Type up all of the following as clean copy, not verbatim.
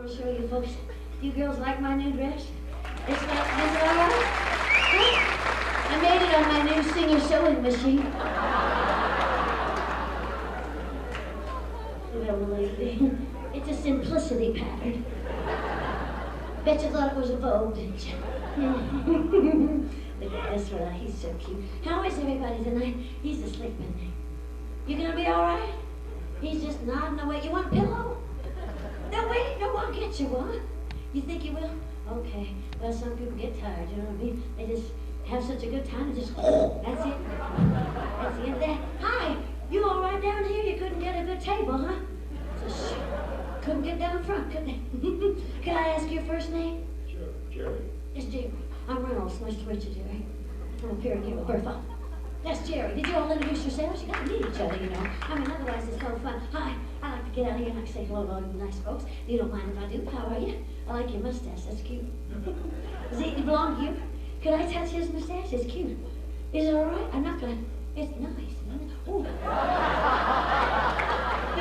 want to show you folks. You girls like my new dress? Is it all right? Huh? I made it on my new Singer sewing machine. Little lady. It's a simplicity pattern. Bet you thought it was a Vogue, didn't you? Look at this one. He's so cute. How is everybody tonight? He's asleep in there. You gonna be all right? He's just nodding away. You want a pillow? No, wait. No, I'll get you one. You think you will? Okay. Well, some people get tired, you know what I mean? They just have such a good time, they just, that's it. That's the end of that. Hi, you all right down here? You couldn't get a good table, huh? Just couldn't get down front, could they? Can I ask your first name? Sure, Jerry. It's Jerry. I'm Reynolds. Nice to meet you, Jerry. I'm up here with Bertha. That's Jerry. Did you all introduce yourselves? You gotta meet each other, you know. I mean, otherwise it's no fun. Hi, I like to get out here and I say hello to all you nice folks. You don't mind if I do? How are you? I like your mustache. That's cute. Does it belong to you? Can I touch his mustache? It's cute. Is it all right? I'm not gonna. It's nice. Ooh.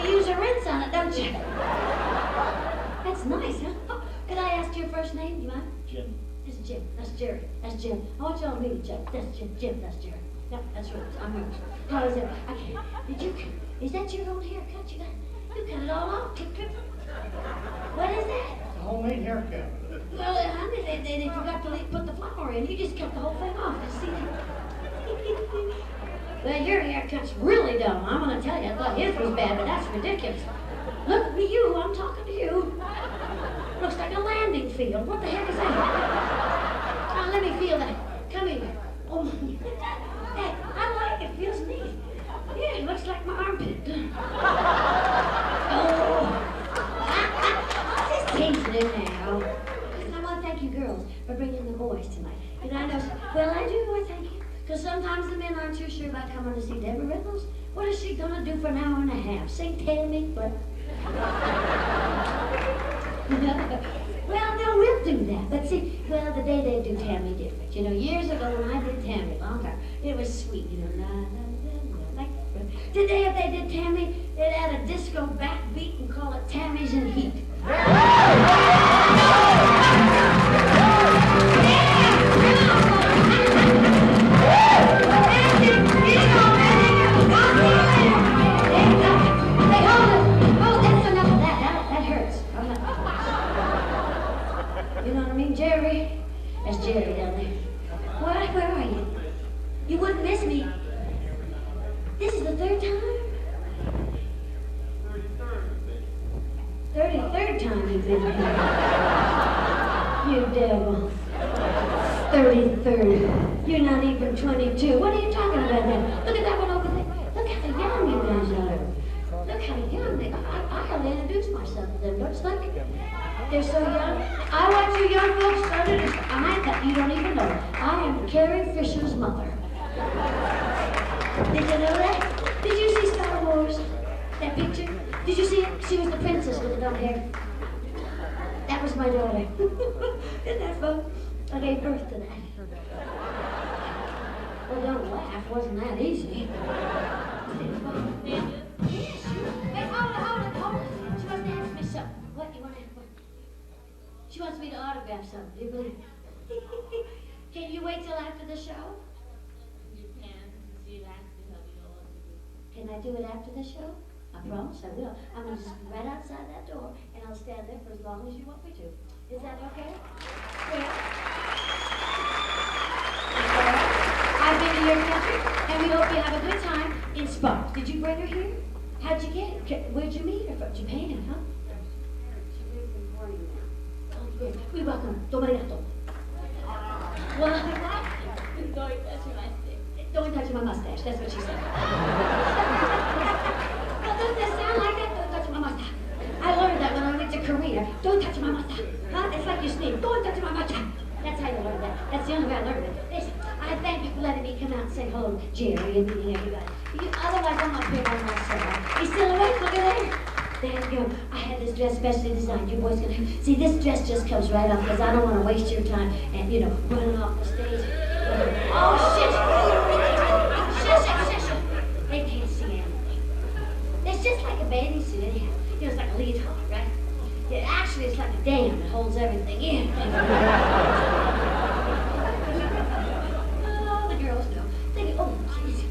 You use a rinse on it, don't you? That's nice, huh? Oh, can I ask your first name? Do you mind? Jim. It's Jim. That's Jerry. That's Jim. I want y'all to meet each other. That's Jim. Jim. That's Jerry. Yep, that's right. I'm yours. How is it? I can't. Did you? Is that your own haircut? You cut it all off. What is that? It's a homemade haircut. Well, honey, they forgot to put the flower in. You just cut the whole thing off. You see that? Well, your haircut's really dumb. I'm gonna tell you. I thought his was bad, but that's ridiculous. Look at you. I'm talking to you. Looks like a landing field. What the heck is that? Now, let me feel that. Come here. Oh, hey, I like it. Feels neat. Yeah, it looks like my armpit. Oh. I'll just change it in now. I want to thank you girls for bringing the boys tonight. And I know, well, I do want to thank you. Because sometimes the men aren't too sure about coming to see Deborah Reynolds. What is she going to do for an hour and a half? Sing Tammy? But well, no, we'll do that. But see, well, the day they do Tammy different. You know, years ago when I did Tammy, long time, it was sweet, you know, la, la, la, la, like. Today, if they did Tammy, they'd add a disco backbeat and call it Tammy's in Heat. Jerry. That's Jerry down there. What? Where are you? You wouldn't miss me. This is the third time? 33rd time you've been here. You devil. 33rd. You're not even 22. What are you talking about now? Look at that one over there. Look how young you guys are. Look how young they are. I hardly introduced myself to them. Don't you think? They're so young. I want you young folks started. You don't even know. I am Carrie Fisher's mother. Did you know that? Did you see Star Wars? That picture? Did you see it? She was the princess with the dumb hair. That was my daughter. Isn't that fun? I gave birth to that. Well, don't laugh. Wasn't that easy? Yes, sure. Hey, hold it. She wants to ask me something. What you want to ask? She wants me to autograph something. Do you believe it? Can you wait till after the show? You can see it after the Can I do it after the show? I promise I will. I'm going to just be right outside that door, and I'll stand there for as long as you want me to. Is that okay? Yeah. I've been to your country, and we hope you have a good time in Sparks. Did you bring her here? How'd you get her? Where'd you meet her from? Japan, huh? She lives in Corning now. Oh, good. We welcome. Domaregato. What? Don't touch my mustache. That's what she said. Well, doesn't that sound like that? Don't touch my mustache. I learned that when I went to Korea. Don't touch my mustache. Huh? It's like you sneeze. Don't touch my mustache. That's how you learn that. That's the only way I learned it. Listen, I thank you for letting me come out and say hello to Jerry and meeting everybody. Otherwise, I'm up here by myself. He's still awake. Look at there. There you go. I had this dress specially designed. You boys gonna see this dress just comes right off because I don't want to waste your time and running off the stage. Oh shit! Shush! They can't see anything. It's just like a bathing suit anyhow. It's like a leotard, right? Actually, it's like a dam that holds everything in. Oh, the girls know. They go, oh, jeez.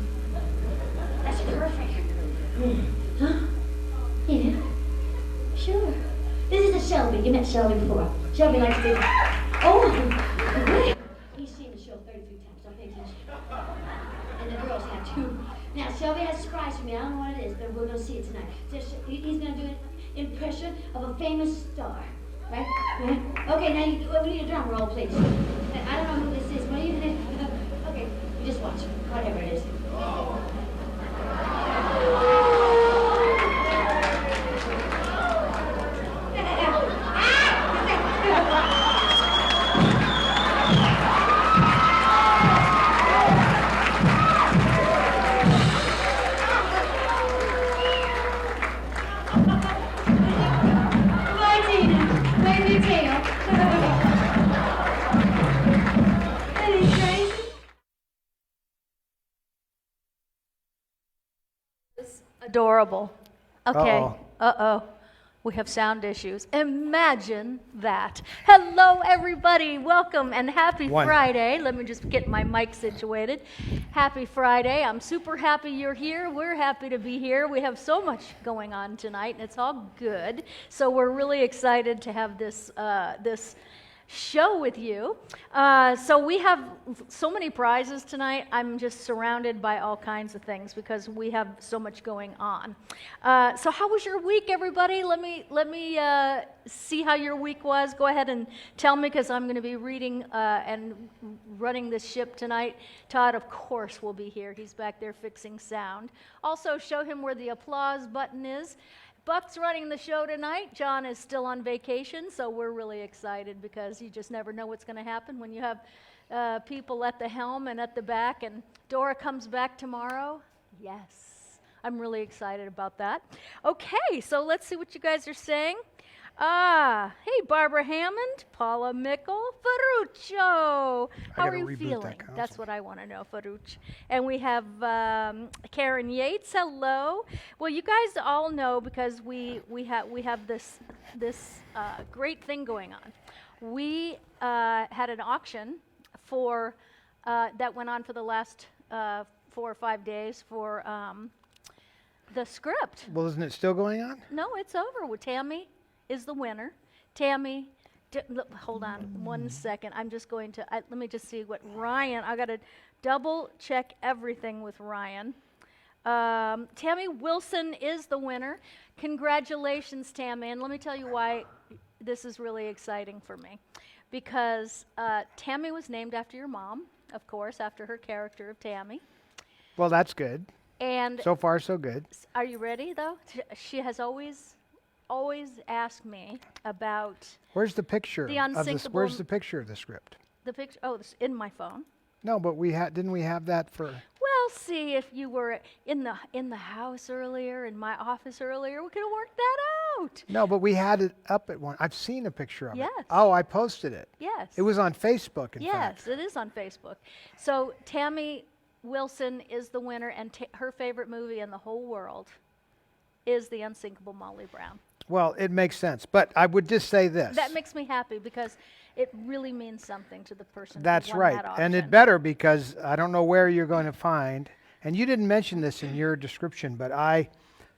That's perfect. Huh? Yeah. Sure. This is a Shelby. You met Shelby before. Shelby likes to... Oh! He's seen the show 33 times. Don't pay attention. And the girls have too. Now, Shelby has a surprise for me. I don't know what it is, but we're going to see it tonight. He's going to do an impression of a famous star. Right? Okay, now we need a drum roll, please. I don't know who this is. What are you going to... Okay, you just watch. Whatever it is. Adorable. Okay. Uh-oh. Uh-oh. We have sound issues. Imagine that. Hello, everybody. Welcome and happy Friday. Let me just get my mic situated. Happy Friday. I'm super happy you're here. We're happy to be here. We have so much going on tonight, and it's all good. So we're really excited to have this show with you. So we have so many prizes tonight. I'm just surrounded by all kinds of things because we have so much going on. So how was your week, everybody? Let me see how your week was. Go ahead and tell me, because I'm going to be reading and running this ship tonight. Todd, of course, will be here. He's back there fixing sound. Also, show him where the applause button is. Buck's running the show tonight. John is still on vacation, so we're really excited because you just never know what's going to happen when you have people at the helm and at the back. And Dora comes back tomorrow. Yes, I'm really excited about that. Okay, so let's see what you guys are saying. Hey, Barbara Hammond, Paula Mickle, Ferruccio. How are you feeling? That's what I want to know, Ferruccio. And we have Karen Yates. Hello. Well, you guys all know because we have this great thing going on. We had an auction for that went on for the last 4 or 5 days for the script. Well, isn't it still going on? No, it's over. With Tammy is the winner. Tammy, hold on 1 second. I'm just going to, let me just see what Ryan, I got to double check everything with Ryan. Tammy Wilson is the winner. Congratulations, Tammy. And let me tell you why this is really exciting for me. Because Tammy was named after your mom, of course, after her character of Tammy. Well, that's good. And so far, so good. Are you ready, though? She has always asked me about. Where's the picture? Where's the picture of the script? The picture. Oh, it's in my phone. No, but didn't we have that for? Well, see, if you were in the house earlier, in my office earlier, we could have worked that out. No, but we had it up at one. I've seen a picture of it. Yes. Oh, I posted it. Yes. It was on Facebook. In fact. Yes, it is on Facebook. So Tammy Wilson is the winner, and her favorite movie in the whole world is The Unsinkable Molly Brown. Well, it makes sense, but I would just say this. That makes me happy because it really means something to the person That's who won right, that auction. and it better because I don't know where you're going to find, and you didn't mention this in your description, but I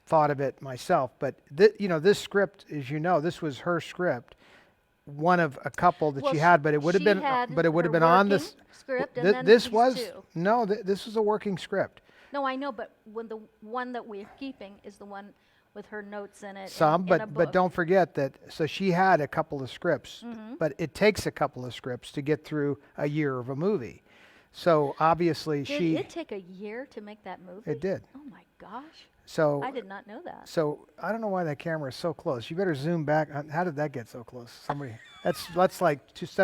thought of it myself. But this script, as you know, this was her script, one of a couple that she had, but it would have been, on this script. And then this was two. No, this was a working script. No, I know, but when the one that we're keeping is the one with her notes in it. But don't forget that. So she had a couple of scripts, but it takes a couple of scripts to get through a year of a movie. So obviously Did it take a year to make that movie? It did. Oh my gosh. So I did not know that. So I don't know why that camera is so close. You better zoom back. How did that get so close? That's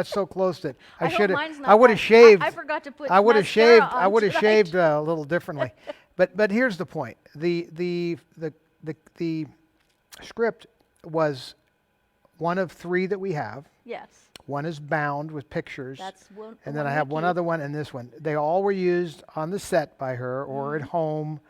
so close that I would have shaved. I forgot to put. I would have shaved a little differently. But here's the point. The script was one of 3 that we have. Yes. One is bound with pictures. That's one. And then I have one other one and this one. They all were used on the set by her or at home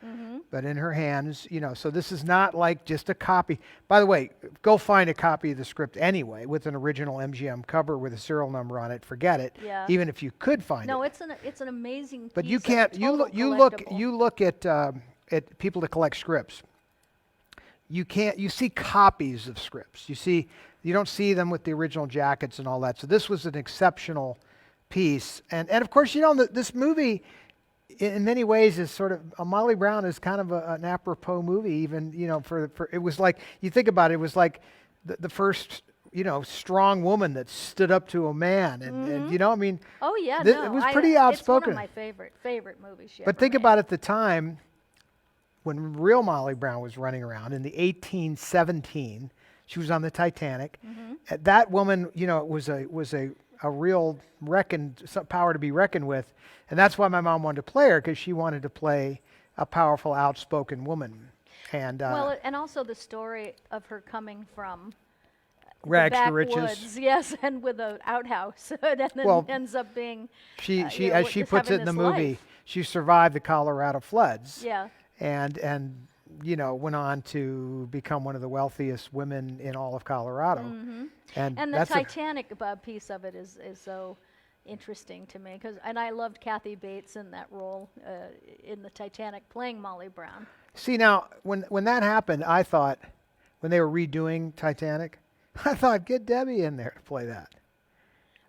but in her hands, so this is not like just a copy. By the way, go find a copy of the script anyway with an original MGM cover with a serial number on it. Forget it. Yeah. Even if you could find No, it. it's an amazing But piece you of can't. total You collectible. look at people that collect scripts. You can't. You see copies of scripts. You don't see them with the original jackets and all that. So this was an exceptional piece, and of course, this movie, in many ways, is sort of Molly Brown is kind of an apropos movie. Even for it was like, you think about it, it was like the first strong woman that stood up to a man, and I mean. Oh yeah, It no, was pretty outspoken. It's one of my favorite movies she But ever think made. about at the time when real Molly Brown was running around in the 1817. She was on the Titanic. That woman, was a real power to be reckoned with, and that's why my mom wanted to play her, because she wanted to play a powerful, outspoken woman. And Well, and also the story of her coming from the rags to riches. backwoods, yes, and with an outhouse, and then Well, ends up being She, as as she puts it in the movie, she survived the Colorado floods. Yeah. And went on to become one of the wealthiest women in all of Colorado. And And the that's Titanic piece of it is so interesting to me, and I loved Kathy Bates in that role in the Titanic, playing Molly Brown. see, now when that happened, I thought, when they were redoing Titanic, I thought, get Debbie in there to play that.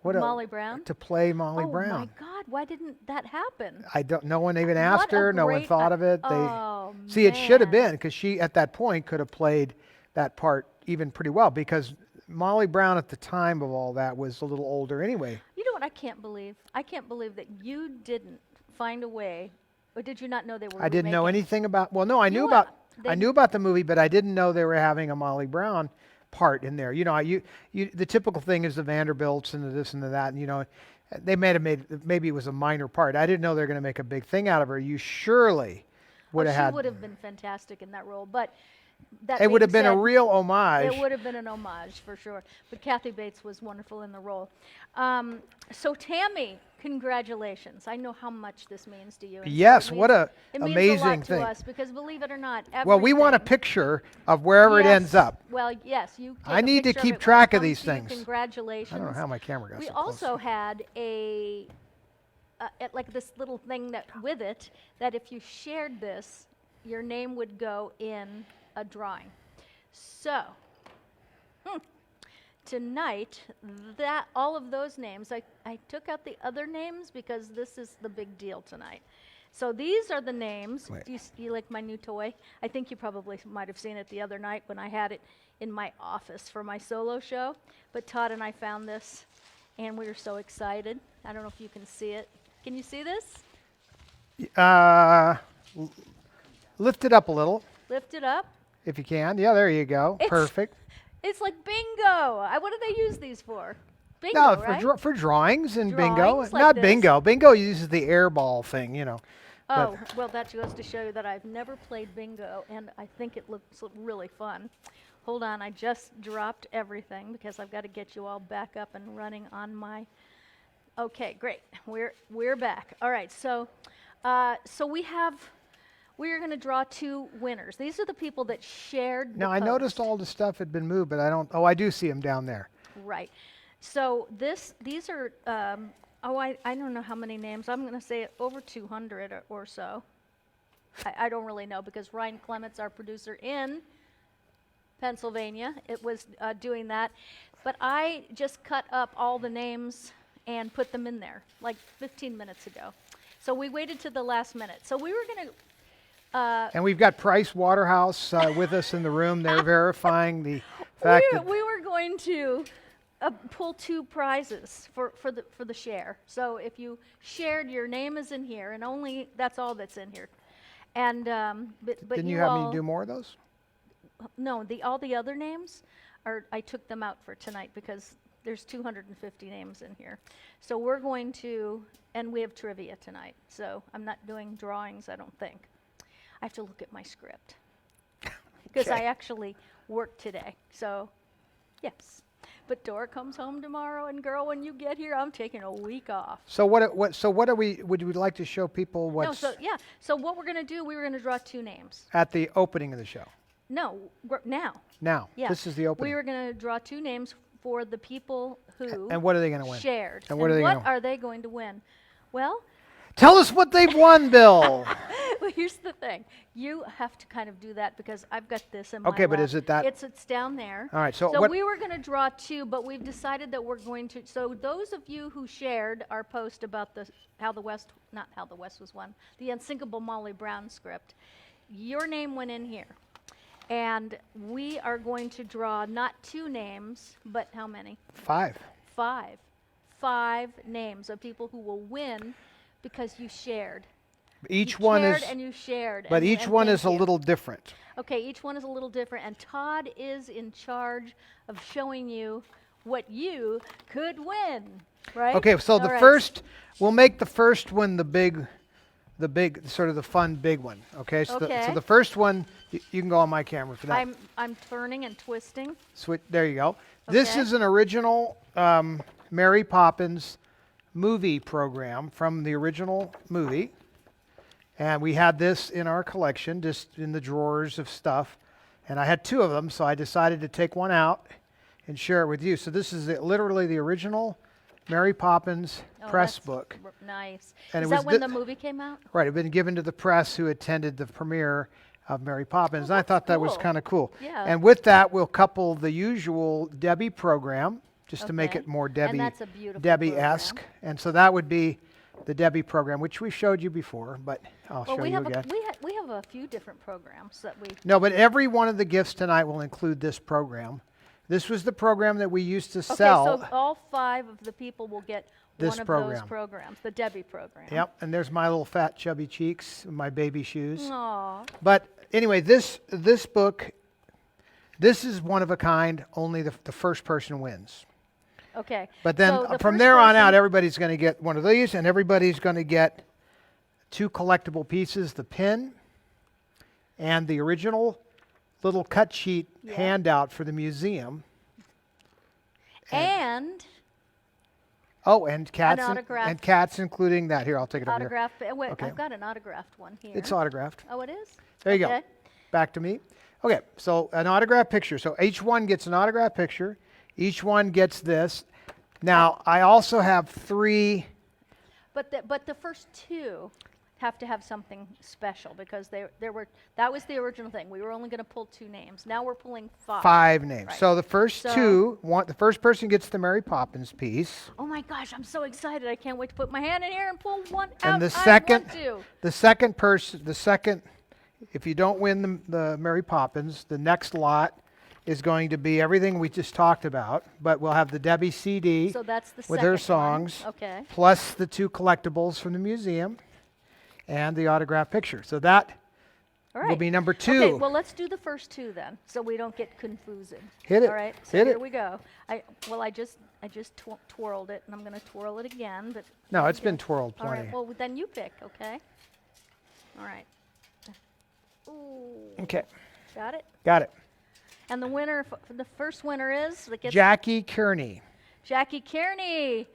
Molly Brown? To play Molly Oh Brown. my God! Why didn't that happen? No one even asked What a her. No one great thought of it. oh, See, it should have man. been, because she at that point could have played that part even pretty well, because Molly Brown at the time of all that was a little older anyway. You know what I can't believe? I can't believe that you didn't find a way, or did you not know they were I didn't know remaking? anything about. Well, no, I knew You, about. they- I knew about the movie, but I didn't know they were having a Molly Brown part in there. The typical thing is the Vanderbilts and the this and the that, and they may have maybe it was a minor part. I didn't know they were going to make a big thing out of her. You surely would have She had. would have been fantastic in that role, but that It would have being been a said, real homage. It would have been an homage for sure. But Kathy Bates was wonderful in the role. So Tammy, congratulations! I know how much this means to you. and so Yes, it what means- a it means amazing a lot thing. to us, because believe it or not, Well, we want a everything- picture of wherever it ends Yes. up. Well, yes, you. Take I a need to picture keep it when it track of comes these to you. things. Congratulations. I don't know how my camera got We so close. also had like this little thing that with it, that if you shared this, your name would go in a drawing. So tonight, that all of those names, I took out the other names because this is the big deal tonight. So these are the names. Wait. Do you like my new toy? I think you probably might have seen it the other night when I had it in my office for my solo show. But Todd and I found this, and we were so excited. I don't know if you can see it. Can you see this? Lift it up a little, Lift it up. if you can. Yeah, there you go. It's- Perfect. It's like bingo. What do they use these for? Bingo, No, right? for drawings and bingo. Drawings like Not this. bingo. Bingo uses the air ball thing, Oh, well, that goes to show you that I've never played bingo, and I think it looks really fun. Hold on, I just dropped everything because I've got to get you all back up and running on my. Okay, great. We're back. All right, so we are going to draw two winners. These are the people that shared. Now, the I noticed post. all the stuff had been moved, but I don't. Oh, I do see them down there. Right. So these are. I don't know how many names. I'm going to say over 200 or so. I don't really know because Ryan Clements, our producer in Pennsylvania, it was doing that. But I just cut up all the names and put them in there like 15 minutes ago. So we waited to the last minute. So we were going to. And we've got Price Waterhouse with us in the room. They're verifying the fact that. We were going to pull two prizes for the share. So if you shared, your name is in here, and only that's all that's in here. And but Didn't you you have all, me do more of those? No, all the other names I took them out for tonight because there's 250 names in here. So we're going to, and we have trivia tonight. So I'm not doing drawings, I don't think. I have to look at my script because I Okay. actually worked today. So yes. But Dora comes home tomorrow, and girl, when you get here, I'm taking a week off. So what are we? Would we like to show people what's So what we're gonna do? We were gonna draw 2 names. at the opening of the show? No, now. Now, Yeah. this is the opening. We were gonna draw 2 names for the people who And what are they going to win? shared. And what are they gonna win? are they going to win? Well, Tell us what they've won, Bill. well, here's the thing. You have to kind of do that because I've got this in my Okay, but lap. is it that- It's down there. All right, so So what- we were going to draw 2, but we've decided that we're going to. So those of you who shared our post about the not how the West was won, the Unsinkable Molly Brown script, your name went in here, and we are going to draw not 2 names, but how many? 5. 5 names of people who will win because you shared. Each You one cared is, and you shared. but and- each and one thank is a you. little different. Okay, each one is a little different, and Todd is in charge of showing you what you could win, right? Okay, so All the right. first, we'll make the first one the big, sort of the fun big one. Okay, so, Okay. so the first one, you can go on my camera for that. I'm turning and twisting. Switch, there you go. This Okay. is an original Mary Poppins movie program from the original movie. And we had this in our collection, just in the drawers of stuff. And I had 2 of them, so I decided to take one out and share it with you. So this is literally the original Mary Poppins Oh, press that's book. Nice. And Is it that was when thi- the movie came out? Right, it had been given to the press who attended the premiere of Mary Poppins. And I thought that was cool. kind of cool. Yeah. And with that, we'll couple the usual Debbie program, just to make Okay. it more And that's a beautiful Debbie-esque. program. And so that would be the Debbie program, which we showed you before, but I'll Well, show we you have again. we have a few different programs that we. No, but every one of the gifts tonight will include this program. This was the program that we used to Okay, sell. so all 5 of the people will get This one of program. those programs, the Debbie program. Yep, and there's my little fat chubby cheeks, and my baby shoes. Aw. But anyway, this book, this is one of a kind. Only the first person wins. Okay. But then so the from first there on out, person- everybody's going to get one of these, and everybody's going to get 2 collectible pieces: the pin and the original little cut sheet Yeah. handout for the museum. and And cats, autograph. and cats, including that. Here, I'll take it over here. autograph. Wait, Okay. I've got an autographed one here. It's autographed. Oh, it is. There you Okay. go. Back to me. Okay, so an autographed picture. So each one gets an autographed picture. Each one gets this. Now, I also have 3. But the first 2 have to have something special because that was the original thing. We were only going to pull 2 names. Now we're pulling 5. 5 names. Right. So the first So- 2, the first person gets the Mary Poppins piece. Oh my gosh, I'm so excited. I can't wait to put my hand in here and pull one out. And the I second, want to. if you don't win the Mary Poppins, the next lot is going to be everything we just talked about, but we'll have the Debbie CD So that's the with second her one. songs, Okay. plus the 2 collectibles from the museum and the autographed picture. So that All will right. be number 2. Okay, well, let's do the first 2 then, so we don't get confusing. Hit it. All right, so Hit here it. we go. I just twirled it, and I'm going to twirl it again. But No, here it's we been go. twirled All plenty. right, well, then you pick, okay? All right. Ooh, Okay, got it? got it. And the winner, the first winner is that gets Jackie Kearney. Jackie Kearney.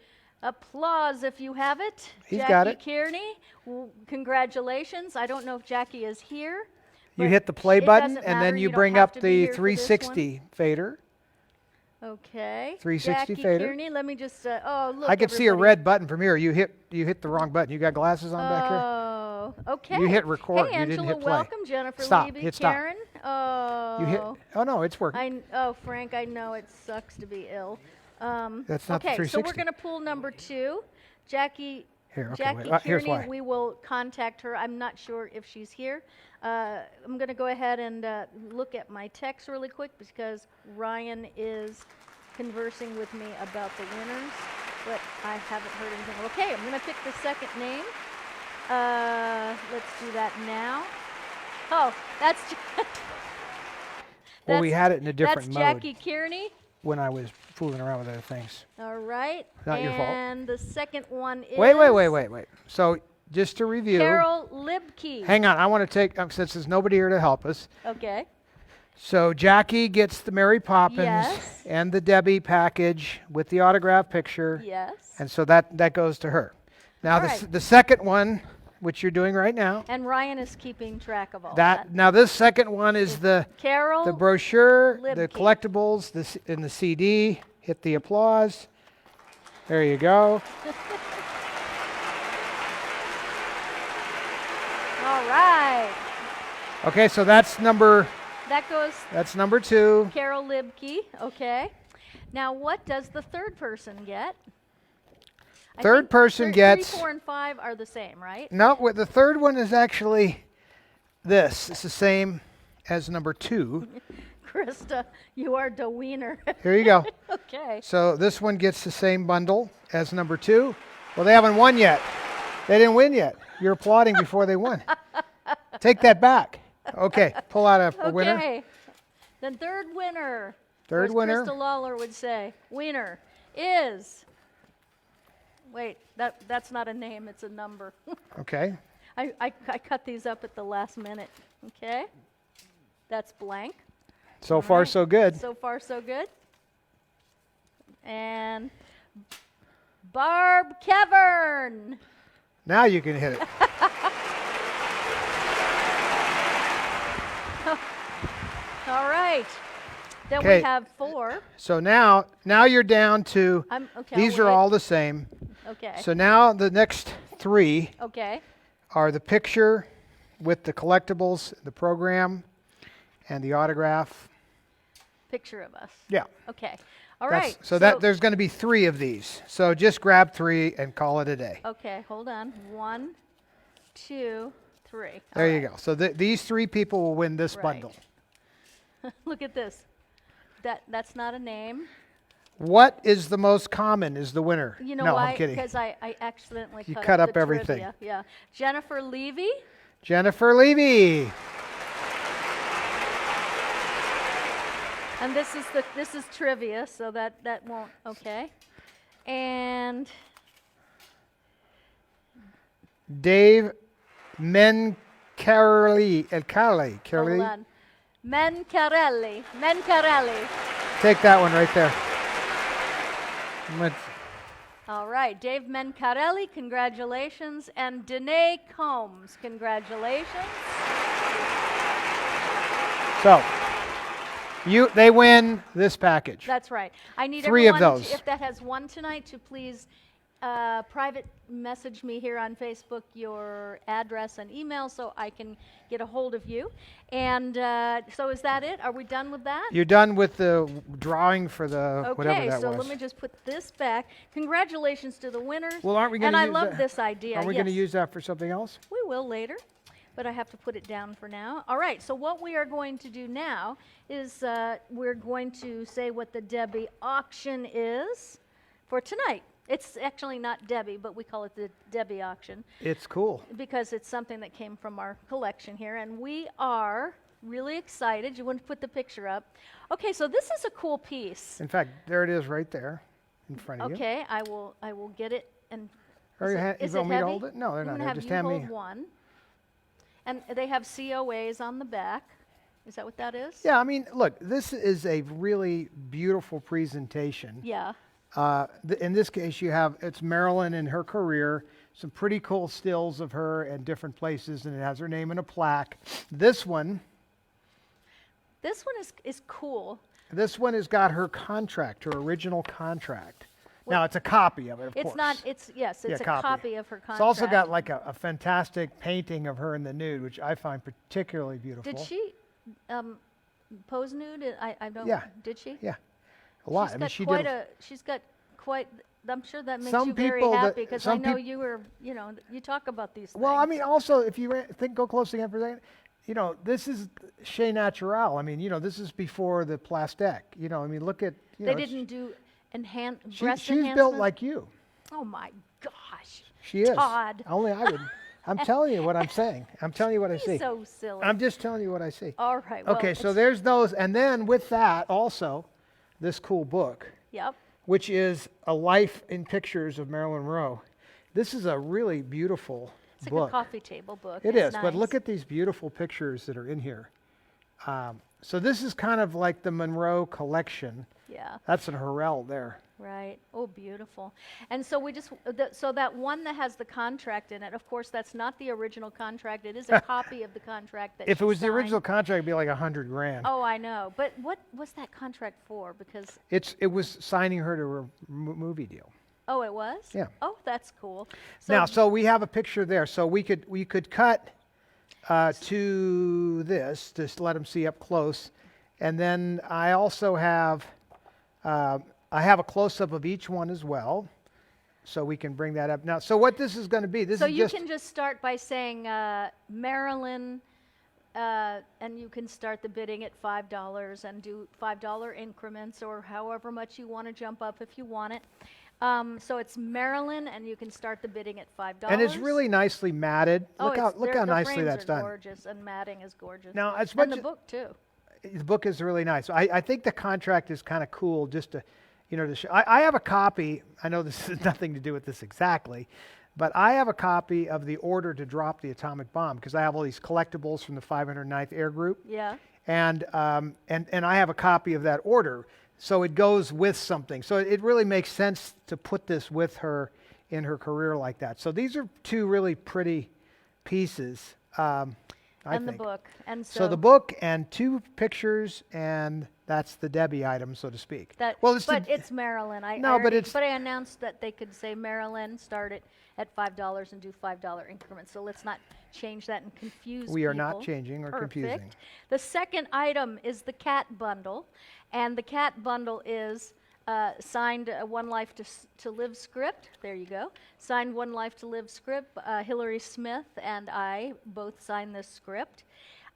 Applause if you have it. He's Jackie got it. Kearney, congratulations. I don't know if Jackie is here. You but hit the play it button, doesn't and matter, then you don't bring have up to be the here for this one. 360 fader. Okay. 360 Jackie fader. Kearney, let me just, oh, look. I can see a everybody. red button from here. You hit the wrong button. You got glasses on back here? Oh, okay. You hit record. Hey, You didn't Angela, hit play. welcome. Jennifer Stop. Levy, Hit stop. Karen. Oh. You hit. Oh no, it's working. Frank, I know it sucks to be ill. That's not the okay, so we're 360. going to pull number 2. Jackie. Here, okay, Jackie wait. Here's Kearney, why. we will contact her. I'm not sure if she's here. I'm going to go ahead and look at my text really quick because Ryan is conversing with me about the winners, but I haven't heard anything. Okay, I'm going to pick the second name. Let's do that now. Oh, that's Well, we had it in a different that's mode Jackie Kearney. when I was fooling around with other things. All right. Not your fault. And the second one is Wait. So just to review. Carol Libke. Hang on. I want to take, since there's nobody here to help us, Okay. So Jackie gets the Mary Poppins Yes. and the Debbie package with the autograph picture. Yes. And so that goes to her. Now All right. the second one, which you're doing right now, And Ryan is keeping track of all that now this second one is the Carol. brochure, the Libke. collectibles, and the CD. Hit the applause. There you go. All right. Okay, so that's number That goes 2. Carol Libke. Okay. Now, what does the third person get? I Third think person three, gets- 3, 4, and 5 are the same, right? No, the third one is actually this. It's the same as number 2. Krista, you are the wiener. Here you go. Okay. So this one gets the same bundle as number 2. Well, they haven't won yet. They didn't win yet. You're applauding before they won. Take that back. Okay, pull out a winner. Okay. The third winner. Third or as winner. Krista Lawler would say, winner is. Wait, that's not a name, it's a number. Okay. I cut these up at the last minute. Okay. That's blank. So far, right. so good. So far, so good. And Barb Kevern. Now you can hit it. All right. Then Okay. we have 4. So now you're down to, Okay. these I'll are wait. all the same. Okay. So now the next 3 Okay. are the picture with the collectibles, the program, and the autograph. Picture of us. Yeah. Okay. All That's- right. So that there's going to be 3 of these. So just grab 3 and call it a day. Okay, hold on. 1, 2, 3. There you go. So these 3 people will win this Right. bundle. Look at this. That's not a name. What is the most common is the winner. You know no, why? I'm kidding. Because I accidentally You cut, cut up up the everything. trivia. Yeah. Jennifer Levy. Jennifer Levy. And this is trivia, so that won't. Okay. And Dave Mencarelli. hold on. Mencarelli. Take that one right there. All right, Dave Mencarelli, congratulations, and Danae Combs, congratulations. So, they win this package. That's right. I need 3 of everyone, those. if that has won tonight, to please private message me here on Facebook your address and email so I can get a hold of you. And so is that it? Are we done with that? You're done with the drawing for the whatever Okay, that so was. let me just put this back. Congratulations to the winners. Well, aren't we going And to I use love that? this idea. Are we going to yes. use that for something else? We will later, but I have to put it down for now. All right, so what we are going to do now is we're going to say what the Debbie auction is for tonight. It's actually not Debbie, but we call it the Debbie auction It's cool. because it's something that came from our collection here, and we are really excited. You want to put the picture up? Okay, so this is a cool piece. In fact, there it is right there in front of you. Okay, I will get it and. Or you is want me to heavy? hold it? No, they're I'm not. gonna They're have just you hand hold me. one. And they have COAs on the back. Is that what that is? Yeah, I mean, look, this is a really beautiful presentation. Yeah. In this case, it's Marilyn and her career, some pretty cool stills of her in different places, and it has her name in a plaque. This one is cool. has got her contract, her original contract. Now, it's a copy of it, of course. It's not. It's yes. It's a copy of her contract. It's also got like a fantastic painting of her in the nude, which I find particularly beautiful. Did she pose nude? I don't. Yeah. Did she? Yeah, a lot. She's I mean, got she quite did. she's got quite. I'm sure that makes Some you very people that- happy because I some know peop- you were. You talk about these things. Well, I mean, also, if you go close again for a second, this is Chez Naturel. I mean, this is before the plastic. I mean, look at. they didn't do breast She's built enhancement? like you. Oh my gosh. She is. Todd. Only I would. I'm telling you what I'm saying. I'm telling you what I see. He's so silly. I'm just telling you what I see. All right. Well, Okay, so it's- there's those, and then with that also, this cool book, Yep. which is A Life in Pictures of Marilyn Monroe. This is a really beautiful It's like book. a coffee table book. It It's is, but look nice. at these beautiful pictures that are in here. So this is kind of like the Monroe collection. Yeah. That's an Hurrell there. Right. Oh, beautiful. And so we just, so that one that has the contract in it, of course, that's not the original contract. It is a copy of the contract that If she it was the signed. original contract, it'd be like $100 grand. Oh, I know. But what was that contract for? Because, It was signing her to a movie deal. oh, it was? Yeah. Oh, that's cool. So we have a picture there. So we could cut to this, just let them see up close. And then I also have, I have a close-up of each one as well. So we can bring that up. Now, so what this is going to be, this So is you just, can just start by saying Marilyn, and you can start the bidding at $5 and do $5 increments or however much you want to jump up if you want it. So it's Marilyn, and you can start the bidding at $5. and it's really nicely matted. Oh, Look how the nicely frames that's are done. gorgeous, and matting is gorgeous. Now, as and much the as- book too. The book is really nice. I think the contract is kind of cool just to, to show. I have a copy. I know this has nothing to do with this exactly, but I have a copy of the order to drop the atomic bomb because I have all these collectibles from the 509th Air Group. Yeah. And I have a copy of that order. So it goes with something. So it really makes sense to put this with her in her career like that. So these are two really pretty pieces, I And think. the book. And So the book and two pictures, and that's the Debbie item, so to speak. That, well, it's but the, it's Marilyn. No, but it's- But I announced that they could say Marilyn, start it at $5 and do $5 increments. So let's not change that and confuse we are people. not changing or confusing. Perfect. The second item is the cat bundle, and the cat bundle is signed One Life to Live script. There you go. Signed One Life to Live script. Hillary Smith and I both signed this script.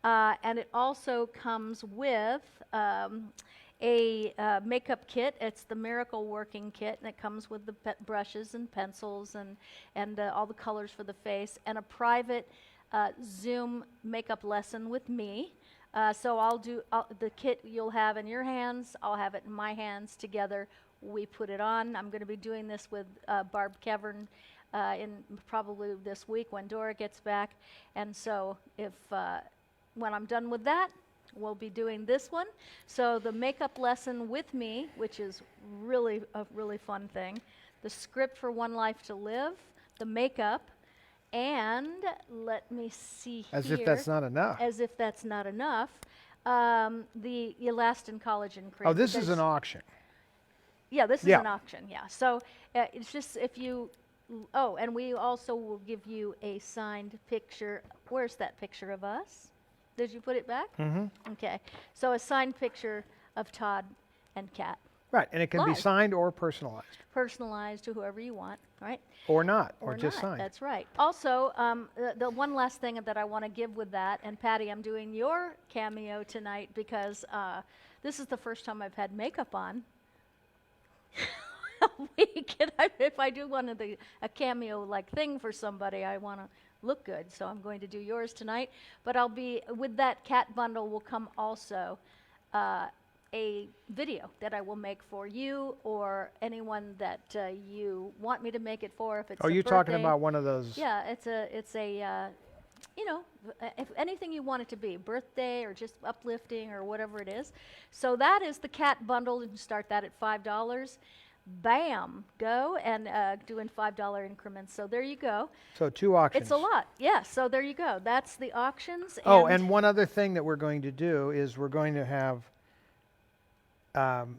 And it also comes with a makeup kit. It's the Miracle Working Kit, and it comes with the brushes and pencils and all the colors for the face, and a private Zoom makeup lesson with me. So I'll do the kit you'll have in your hands. I'll have it in my hands. Together, we put it on. I'm going to be doing this with Barb Kevern in probably this week when Dora gets back. And so if when I'm done with that, we'll be doing this one. So the makeup lesson with me, which is really a really fun thing, the script for One Life to Live, the makeup, and let me see As here. if that's not enough. As if that's not enough, the elastin collagen cream. Oh, this is because- an auction. Yeah, this is Yeah. an auction, yeah. So it's just if you, oh, and we also will give you a signed picture. Where's that picture of us? Did you put it back? Mm-hmm. Okay. So a signed picture of Todd and Kat, Right, and it can be Live. signed or personalized. personalized to whoever you want, right? Or not, or just not. signed. That's right. Also, the one last thing that I want to give with that, and Patty, I'm doing your cameo tonight because this is the first time I've had makeup on a week, and if I do one of a cameo like thing for somebody, I want to look good. So I'm going to do yours tonight. But I'll be with that cat bundle will come also a video that I will make for you or anyone that you want me to make it for. If it's Oh, a you're talking birthday. about one of those. Yeah, it's a you know, if anything you want it to be, birthday or just uplifting or whatever it is. So that is the cat bundle. You can start that at $5. Bam, go, and doing $5 increments. So there you go. So 2 auctions. It's a lot. Yeah, so there you go. That's the auctions. Oh, and one other thing that we're going to do is we're going to have, and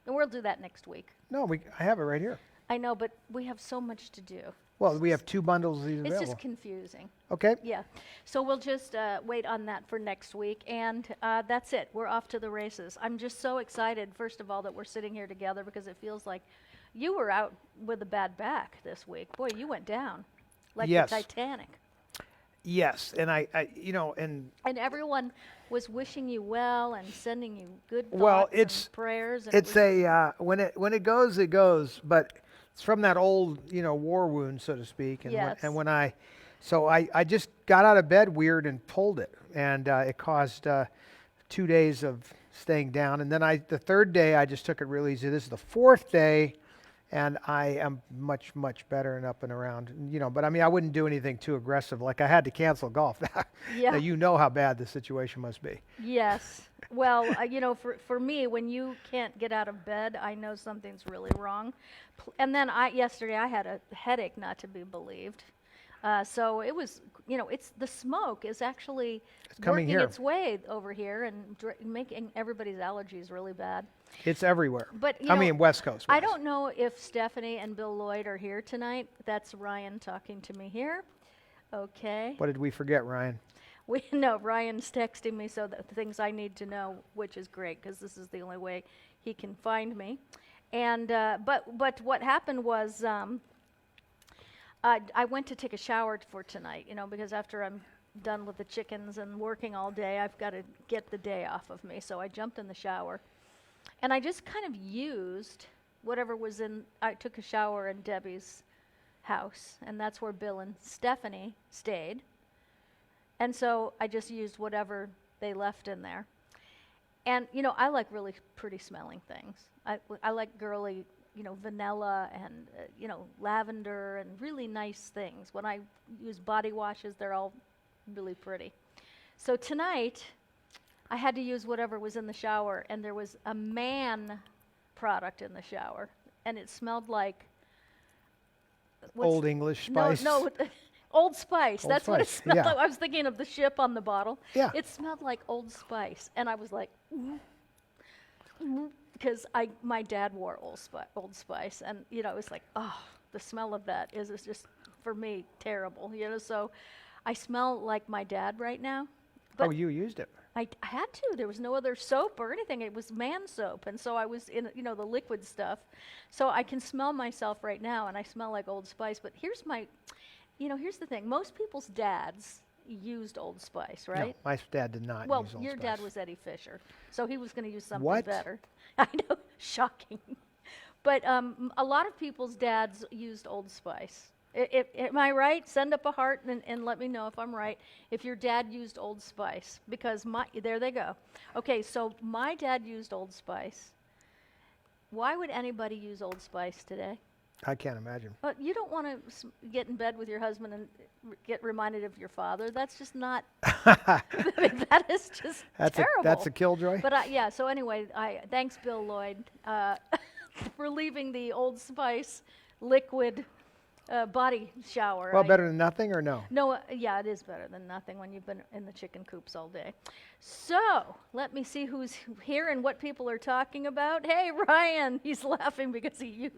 we'll do that next week. no, I have it right here. I know, but we have so much to do. Well, we have 2 bundles of these It's available. just confusing. Okay, Yeah. So we'll just wait on that for next week. And that's it. We're off to the races. I'm just so excited, first of all, that we're sitting here together because it feels like you were out with a bad back this week. Boy, you went down like Yes. the Titanic. yes, and I and And everyone was wishing you well and sending you good thoughts Well, it's- and prayers. And it's when it goes, it goes, but it's from that old, war wound, so to speak. And Yes. when I just got out of bed weird and pulled it, and it caused 2 days of staying down. And then the third day, I just took it real easy. This is the 4th day, And I am much, much better and up and around, but I mean, I wouldn't do anything too aggressive. Like I had to cancel golf. Yeah. Now, you know how bad the situation must be. Yes. Well, for me, when you can't get out of bed, I know something's really wrong. And then yesterday I had a headache, not to be believed. So it was, it's the smoke is actually coming working here. its way over here and making everybody's allergies really bad. It's everywhere. But I mean, West Coast. I don't know if Stephanie and Bill Lloyd are here tonight. That's Ryan talking to me here. Okay. What did we forget, Ryan? Ryan's texting me so that the things I need to know, which is great because this is the only way he can find me. And but what happened was I went to take a shower for tonight, because after I'm done with the chickens and working all day, I've got to get the day off of me. So I jumped in the shower, and I just kind of used whatever was in. I took a shower in Debbie's house, and that's where Bill and Stephanie stayed. And so I just used whatever they left in there. And, I like really pretty smelling things. I like girly, vanilla and, lavender and really nice things. When I use body washes, they're all really pretty. So tonight, I had to use whatever was in the shower, and there was a man product in the shower, and it smelled like... Old English Spice? No, Old Spice. Old That's what it Spice, smelled yeah. like. I was thinking of the ship on the bottle. Yeah. It smelled like Old Spice, and I was like, because my dad wore Old Spice, and it was like, oh, the smell of that is just for me terrible. So I smell like my dad right now. But You used it. I had to. There was no other soap or anything. It was man soap, and so I was in the liquid stuff. So I can smell myself right now, and I smell like Old Spice. But here's the thing. Most people's dads used Old Spice, right? No, my dad did not Well, use Old your Spice. dad was Eddie Fisher, so he was going to use something What? better. I know, shocking. But a lot of people's dads used Old Spice. Am I right? Send up a heart and let me know if I'm right. If your dad used Old Spice, because there they go. Okay, so my dad used Old Spice. Why would anybody use Old Spice today? I can't imagine. But you don't want to get in bed with your husband and get reminded of your father. That's just not. I mean, that is just terrible. That's a killjoy. But so anyway, thanks Bill Lloyd for leaving the Old Spice liquid body shower. Well, better than nothing, or no? No, yeah, it is better than nothing when you've been in the chicken coops all day. So, let me see who's here and what people are talking about. Hey, Ryan, he's laughing because he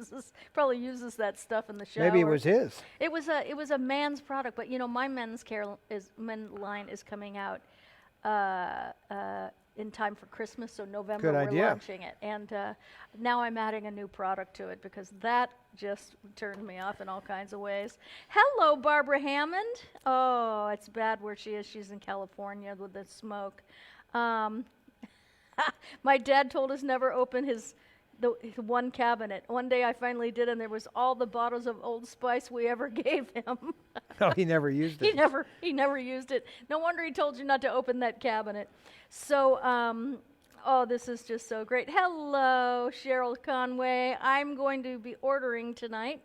probably uses that stuff in the shower. Maybe it was his. It was a man's product, but my men's line is coming out in time for Christmas, so November Good we're idea. launching it. And now I'm adding a new product to it because that just turned me off in all kinds of ways. Hello, Barbara Hammond. Oh, it's bad where she is. She's in California with the smoke. My dad told us never open his one cabinet. One day I finally did, and there was all the bottles of Old Spice we ever gave him. No, he never used it. He never used it. No wonder he told you not to open that cabinet. So, this is just so great. Hello, Cheryl Conway. I'm going to be ordering tonight.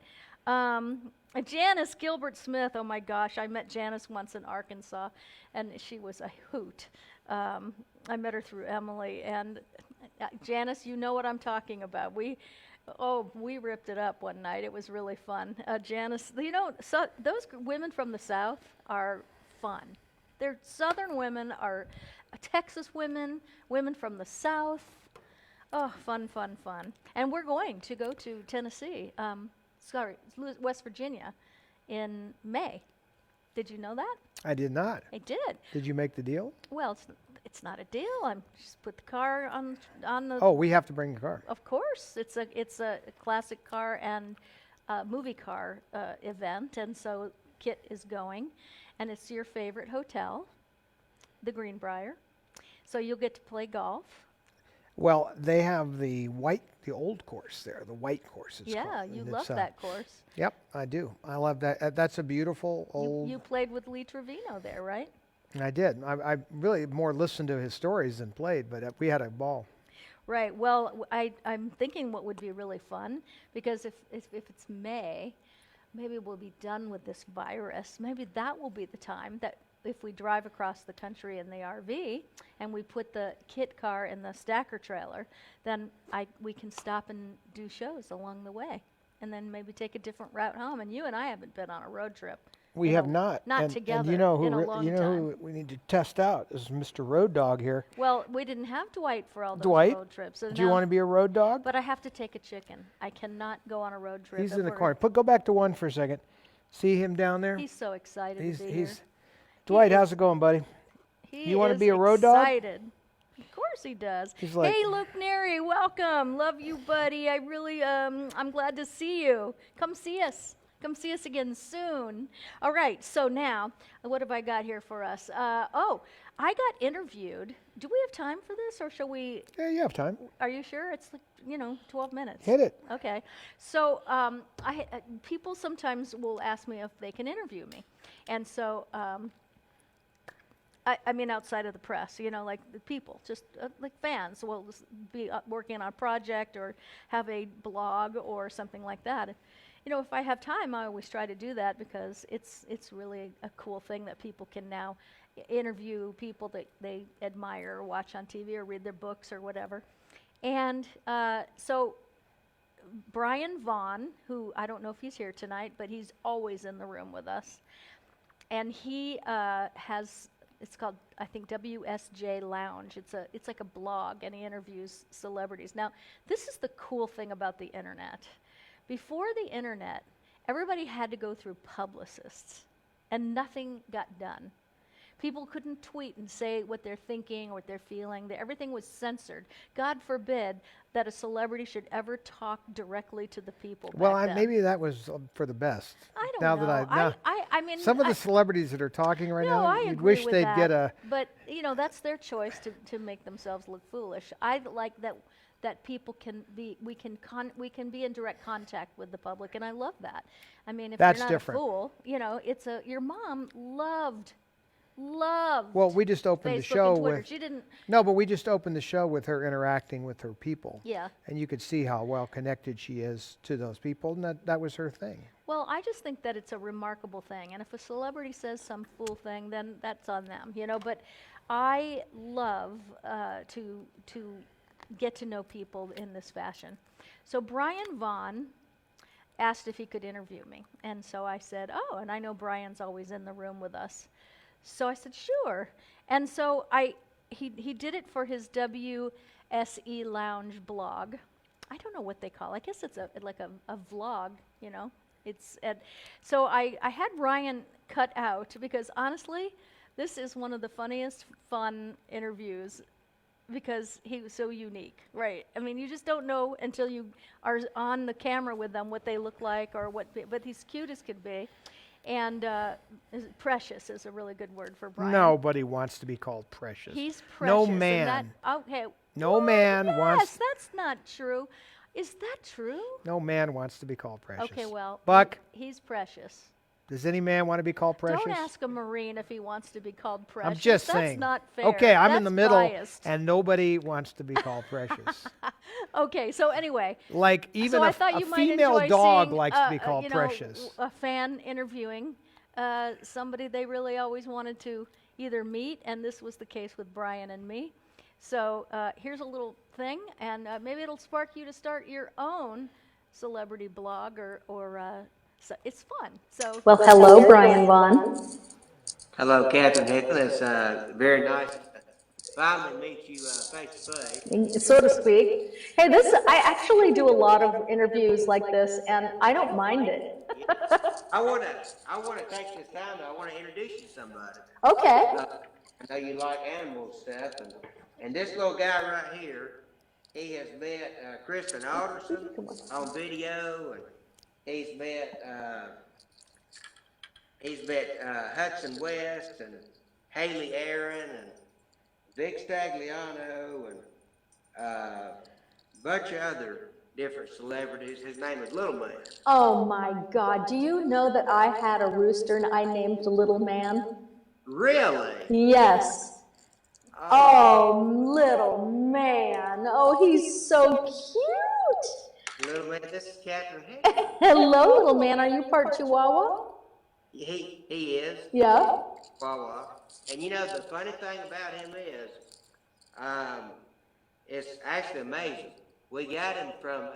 Janice Gilbert Smith. Oh my gosh, I met Janice once in Arkansas, and she was a hoot. I met her through Emily, and Janice, you know what I'm talking about. We ripped it up one night. It was really fun. Janice, so those women from the South are fun. They're Southern women, are Texas women from the South. Oh, fun, fun, fun. And we're going to go to Tennessee, West Virginia in May. Did you know that? I did not. I did. Did you make the deal? Well, it's not a deal. I'm just put the car on the. Oh, we have to bring the car. Of course, it's a classic car and movie car event, and so Kit is going, and it's your favorite hotel, the Greenbrier. So you'll get to play golf. Well, they have the old course there, the white course. It's Yeah, called. you And love it's, that course. Yep, I do. I love that. That's a beautiful old. You played with Lee Trevino there, right? I did. I really more listened to his stories than played, but we had a ball. Right. Well, I'm thinking what would be really fun, because if it's May, maybe we'll be done with this virus. Maybe that will be the time that if we drive across the country in the RV and we put the kit car in the stacker trailer, then we can stop and do shows along the way, and then maybe take a different route home. And you and I haven't been on a road trip. We have not. Not and together you know in a who, long you know time. who we need to test out is Mr. Road Dog here. Well, we didn't have Dwight for all those Dwight, road trips. So do you now- want to be a road dog? But I have to take a chicken. I cannot go on a road trip. He's if in the we're- corner. Go back to one for a second. See him down there? He's so excited to be here. Dwight, is- how's it going, buddy? He You wanna is be a road dog? excited. Of course he does. He's like- Hey, Luke Neri, welcome. Love you, buddy. I really, I'm glad to see you. Come see us. Come see us again soon. All right, so now, what have I got here for us? I got interviewed. Do we have time for this, or shall we? Yeah, you have time. Are you sure? It's like, 12 minutes. Hit it. Okay. So people sometimes will ask me if they can interview me. And so, I mean, outside of the press, like the people, just like fans will be working on a project or have a blog or something like that. If I have time, I always try to do that, because it's really a cool thing that people can now interview people that they admire or watch on TV or read their books or whatever. And so Brian Vaughn, who I don't know if he's here tonight, but he's always in the room with us. And he it's called, I think, WSJ Lounge. It's like a blog, and he interviews celebrities. Now, this is the cool thing about the internet. Before the internet, everybody had to go through publicists, and nothing got done. People couldn't tweet and say what they're thinking or what they're feeling. Everything was censored. God forbid that a celebrity should ever talk directly to the people. Well, back then. maybe that was for the best. I don't now know. That I mean, some of the celebrities that are talking right no, now, I you'd agree wish with they'd that, get a. But that's their choice to make themselves look foolish. I like that people can be. We can be in direct contact with the public, and I love that. I mean, if That's you're not different. a fool, it's your mom loved. Well, we just opened the Facebook show and Twitter. with. She didn't. No, but we just opened the show with her interacting with her people. Yeah. And you could see how well connected she is to those people, and that was her thing. Well, I just think that it's a remarkable thing, and if a celebrity says some fool thing, then that's on them, But I love to get to know people in this fashion. So Brian Vaughn asked if he could interview me, and so I said, "Oh," and I know Brian's always in the room with us, so I said, "Sure." And so he did it for his WSE Lounge blog. I don't know what they call it. I guess it's like a vlog, So I had Ryan cut out, because honestly, this is one of the funniest, fun interviews, because he was so unique, right? I mean, you just don't know until you are on the camera with them what they look like or but he's cute as could be. And precious is a really good word for Brian. Nobody wants to be called precious. He's No precious. man. Okay. No Well, man yes, wants. that's not true. Is that true? No man wants to be called precious. Okay, well, Buck, he's precious. does any man want to be called precious? Don't ask a Marine if he wants to be called precious. I'm just That's saying. not fair. Okay, I'm in That's the middle, biased. and nobody wants to be called precious. Okay, so anyway. Like even so I a thought you might female enjoy dog seeing, likes to be called you know, precious. A fan interviewing somebody they really always wanted to either meet, and this was the case with Brian and me. So here's a little thing, and maybe it'll spark you to start your own celebrity blog, or so it's fun. So Well, hello, Brian Vaughn. Hello, Captain Hickel. It's very nice to finally meet you face to face. So to speak. Hey, I actually do a lot of interviews like this, and I don't mind it. I want to take this time. I want to introduce you to somebody. Okay. I know you like animal stuff, and this little guy right here, he has met Kristen Alderson on video, and he's met Hudson West and Haley Aaron and Vic Stagliano and a bunch of other different celebrities. His name is Little Man. Oh my God, do you know that I had a rooster and I named Little Man? Really? Yes. Oh, Little Man. no, he's so cute. Little man, this is Catherine Hickman. Hello, little man. Are you part Chihuahua? He is. Yeah. Wawa. And you know, the funny thing about him is, it's actually amazing. We got him from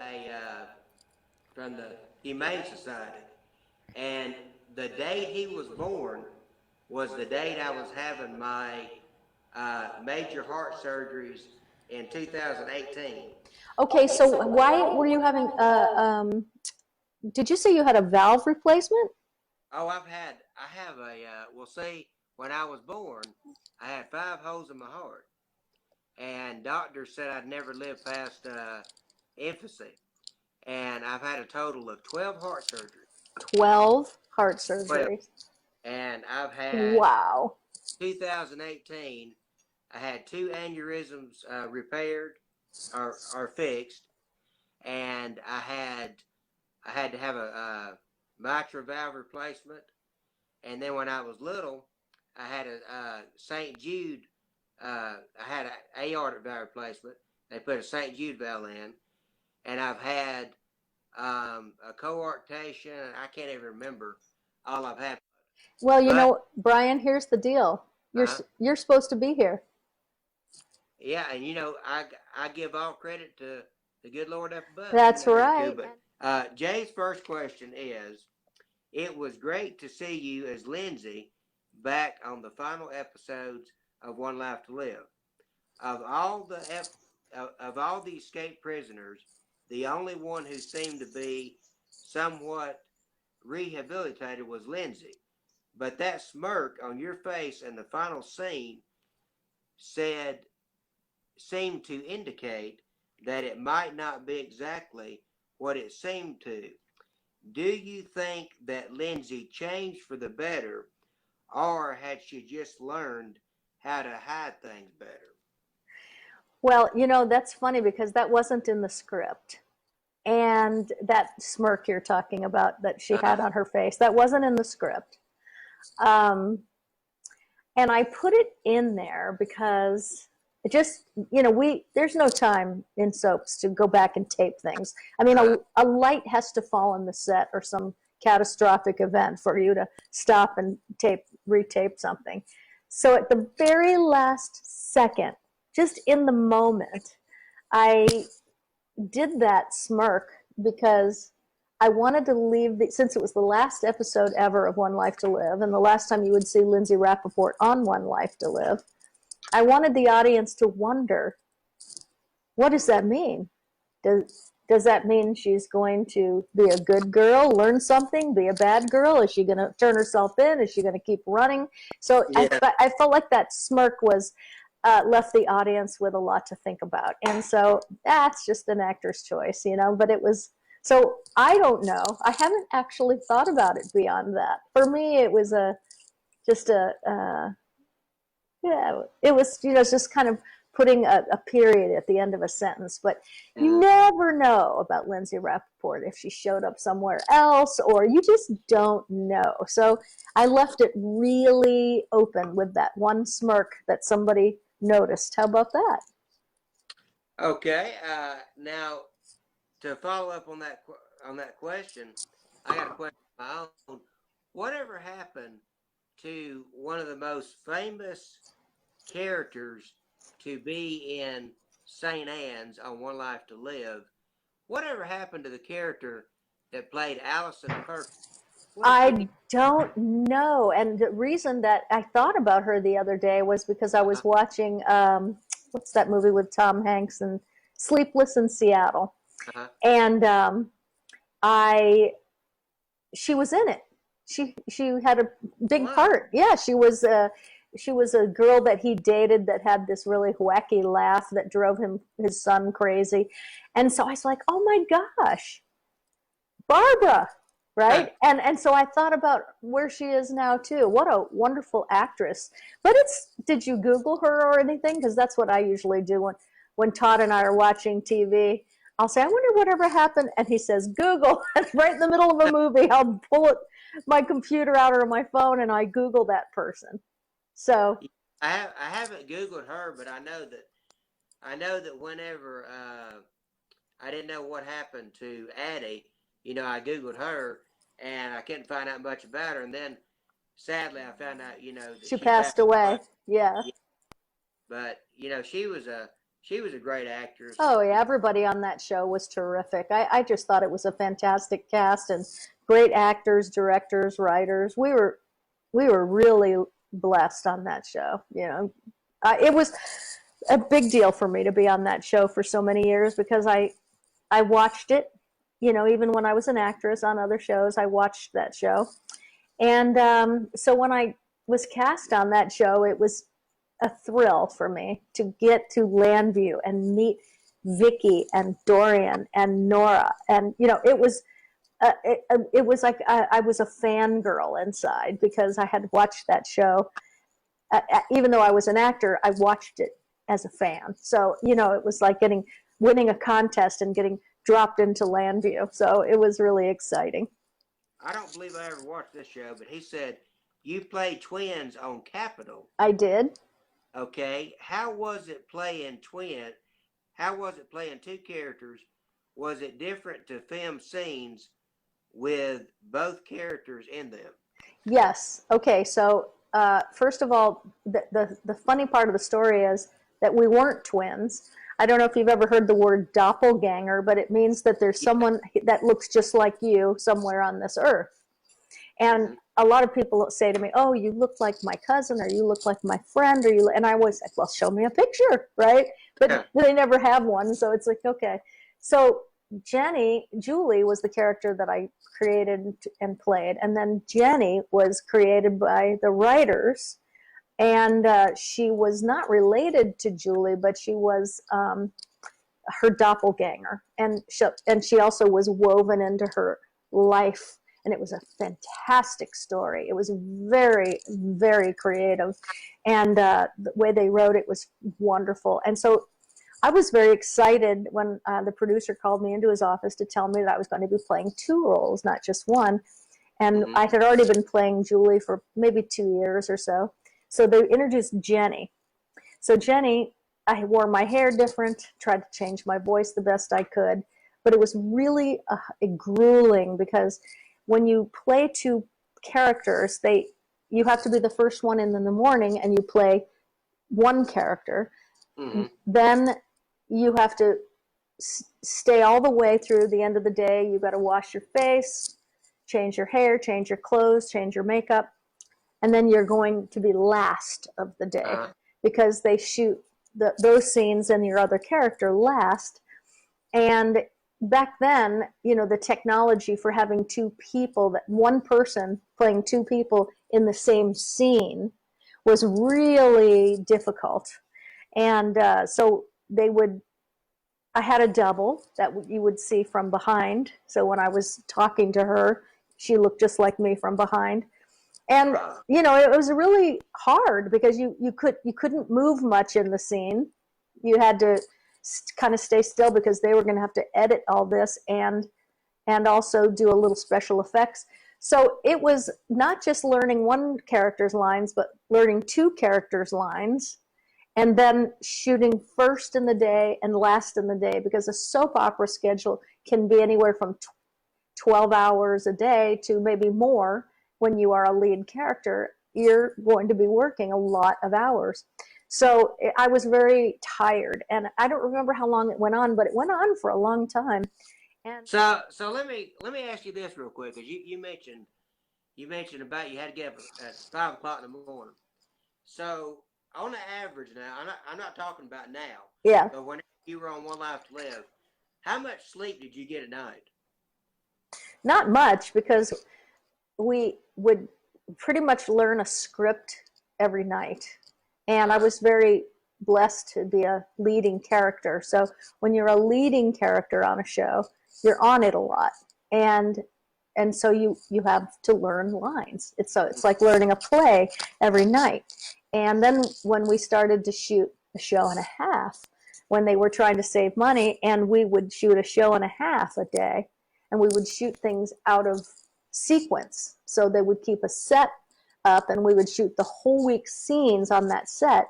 from the Humane Society. And the date he was born was the date I was having my major heart surgeries in 2018. Okay, so why were you having, did you say you had a valve replacement? Oh, I have well, see, when I was born, I had 5 holes in my heart. And doctors said I'd never live past infancy. And I've had a total of 12 heart surgeries. 12 heart surgeries. And I've had, Wow. 2018, I had 2 aneurysms repaired or fixed. And I had to have a mitral valve replacement. And then when I was little, I had a St. Jude, I had an aortic valve replacement. They put a St. Jude valve in. And I've had a coarctation. I can't even remember all I've had. Well, you know, Brian, here's the deal. You're supposed to be here. Yeah, and you know, I give all credit to the good Lord up above. That's you know, right. too, but, Jay's first question is, it was great to see you as Lindsay back on the final episodes of One Life to Live. Of all the escaped prisoners, the only one who seemed to be somewhat rehabilitated was Lindsay. But that smirk on your face in the final scene seemed to indicate that it might not be exactly what it seemed to. Do you think that Lindsay changed for the better, or had she just learned how to hide things better? Well, you know, that's funny because that wasn't in the script. And that smirk you're talking about that she had on her face, that wasn't in the script. And I put it in there because it just, you know, there's no time in soaps to go back and tape things. I mean, a light has to fall on the set or some catastrophic event for you to stop and retape something. So at the very last second, just in the moment, I did that smirk because I wanted to leave, since it was the last episode ever of One Life to Live, and the last time you would see Lindsay Rappaport on One Life to Live, I wanted the audience to wonder, what does that mean? Does that mean she's going to be a good girl, learn something, be a bad girl? Is she going to turn herself in? Is she going to keep running? So yeah. I felt like that smirk was left the audience with a lot to think about. And so that's just an actor's choice, you know, but it was, so I don't know. I haven't actually thought about it beyond that. For me, it was it was, you know, just kind of putting a period at the end of a sentence. But you never know about Lindsay Rappaport if she showed up somewhere else, or you just don't know. So I left it really open with that one smirk that somebody noticed. How about that? Okay. Now, to follow up on that question, I got a question of my own. Whatever happened to one of the most famous characters to be in St. Anne's on One Life to Live? Whatever happened to the character that played Allison Perkins? I don't know. And the reason that I thought about her the other day was because I was watching, what's that movie with Tom Hanks and Sleepless in Seattle. And she was in it. She had a big part. Yeah, she was a girl that he dated that had this really wacky laugh that drove his son crazy. And so I was like, oh my gosh, Barbara, right? And so I thought about where she is now too. What a wonderful actress. But did you Google her or anything? Because that's what I usually do when Todd and I are watching TV. I'll say, I wonder whatever happened. And he says, Google. And right in the middle of a movie, I'll pull my computer out or my phone and I Google that person. So I haven't Googled her, but I know that I know that whenever I didn't know what happened to Addie, I Googled her and I couldn't find out much about her. And then sadly I found out, that She passed away. Yeah. Yeah. But, she was a great actress. Oh yeah, everybody on that show was terrific. I just thought it was a fantastic cast and great actors, directors, writers. We were really blessed on that show. It was a big deal for me to be on that show for so many years because I watched it. Even when I was an actress on other shows, I watched that show. And so when I was cast on that show, it was a thrill for me to get to Llanview and meet Vicky and Dorian and Nora. And, it was like I was a fangirl inside because I had watched that show. Even though I was an actor, I watched it as a fan. So, it was like winning a contest and getting dropped into Llanview. So it was really exciting. I don't believe I ever watched this show, but he said you played twins on Capitol. I did. Okay. How was it playing two characters? Was it different to film scenes with both characters in them? Yes. Okay. So first of all, the funny part of the story is that we weren't twins. I don't know if you've ever heard the word doppelganger, but it means that there's someone that looks just like you somewhere on this earth. And a lot of people say to me, "Oh, you look like my cousin, or you look like my friend, and I always like, "Well, show me a picture," right? But they never have one, so it's like, okay. So Julie was the character that I created and played, and then Jenny was created by the writers, and she was not related to Julie, but she was her doppelganger, and she also was woven into her life. And it was a fantastic story. It was very, very creative. And the way they wrote it was wonderful. And so I was very excited when the producer called me into his office to tell me that I was going to be playing 2 roles, not just one. And I had already been playing Julie for maybe 2 years or so. So they introduced Jenny. So Jenny, I wore my hair different, tried to change my voice the best I could. But it was really grueling because when you play 2 characters, you have to be the first one in the morning and you play one character. Mm-hmm. Then you have to stay all the way through the end of the day. You've got to wash your face, change your hair, change your clothes, change your makeup. And then you're going to be last of the day because they shoot those scenes and your other character last. And back then, the technology for having 2 people, that one person playing 2 people in the same scene was really difficult. And so I had a double that you would see from behind. So when I was talking to her, she looked just like me from behind. And, it was really hard because you couldn't move much in the scene. You had to kind of stay still because they were going to have to edit all this and also do a little special effects. So it was not just learning one character's lines, but learning 2 characters' lines and then shooting first in the day and last in the day because a soap opera schedule can be anywhere from 12 hours a day to maybe more. When you are a lead character, you're going to be working a lot of hours. So I was very tired, and I don't remember how long it went on, but it went on for a long time. And so let me ask you this real quick, because you mentioned about you had to get up at 5 o'clock in the morning. So on the average now, I'm not talking about now. Yeah. But when you were on One Life to Live, how much sleep did you get at night? Not much, because we would pretty much learn a script every night. And I was very blessed to be a leading character. So when you're a leading character on a show, you're on it a lot. And so you have to learn lines. It's like learning a play every night. And then when we started to shoot a show and a half, when they were trying to save money, and we would shoot a show and a half a day, and we would shoot things out of sequence. So they would keep a set up and we would shoot the whole week's scenes on that set.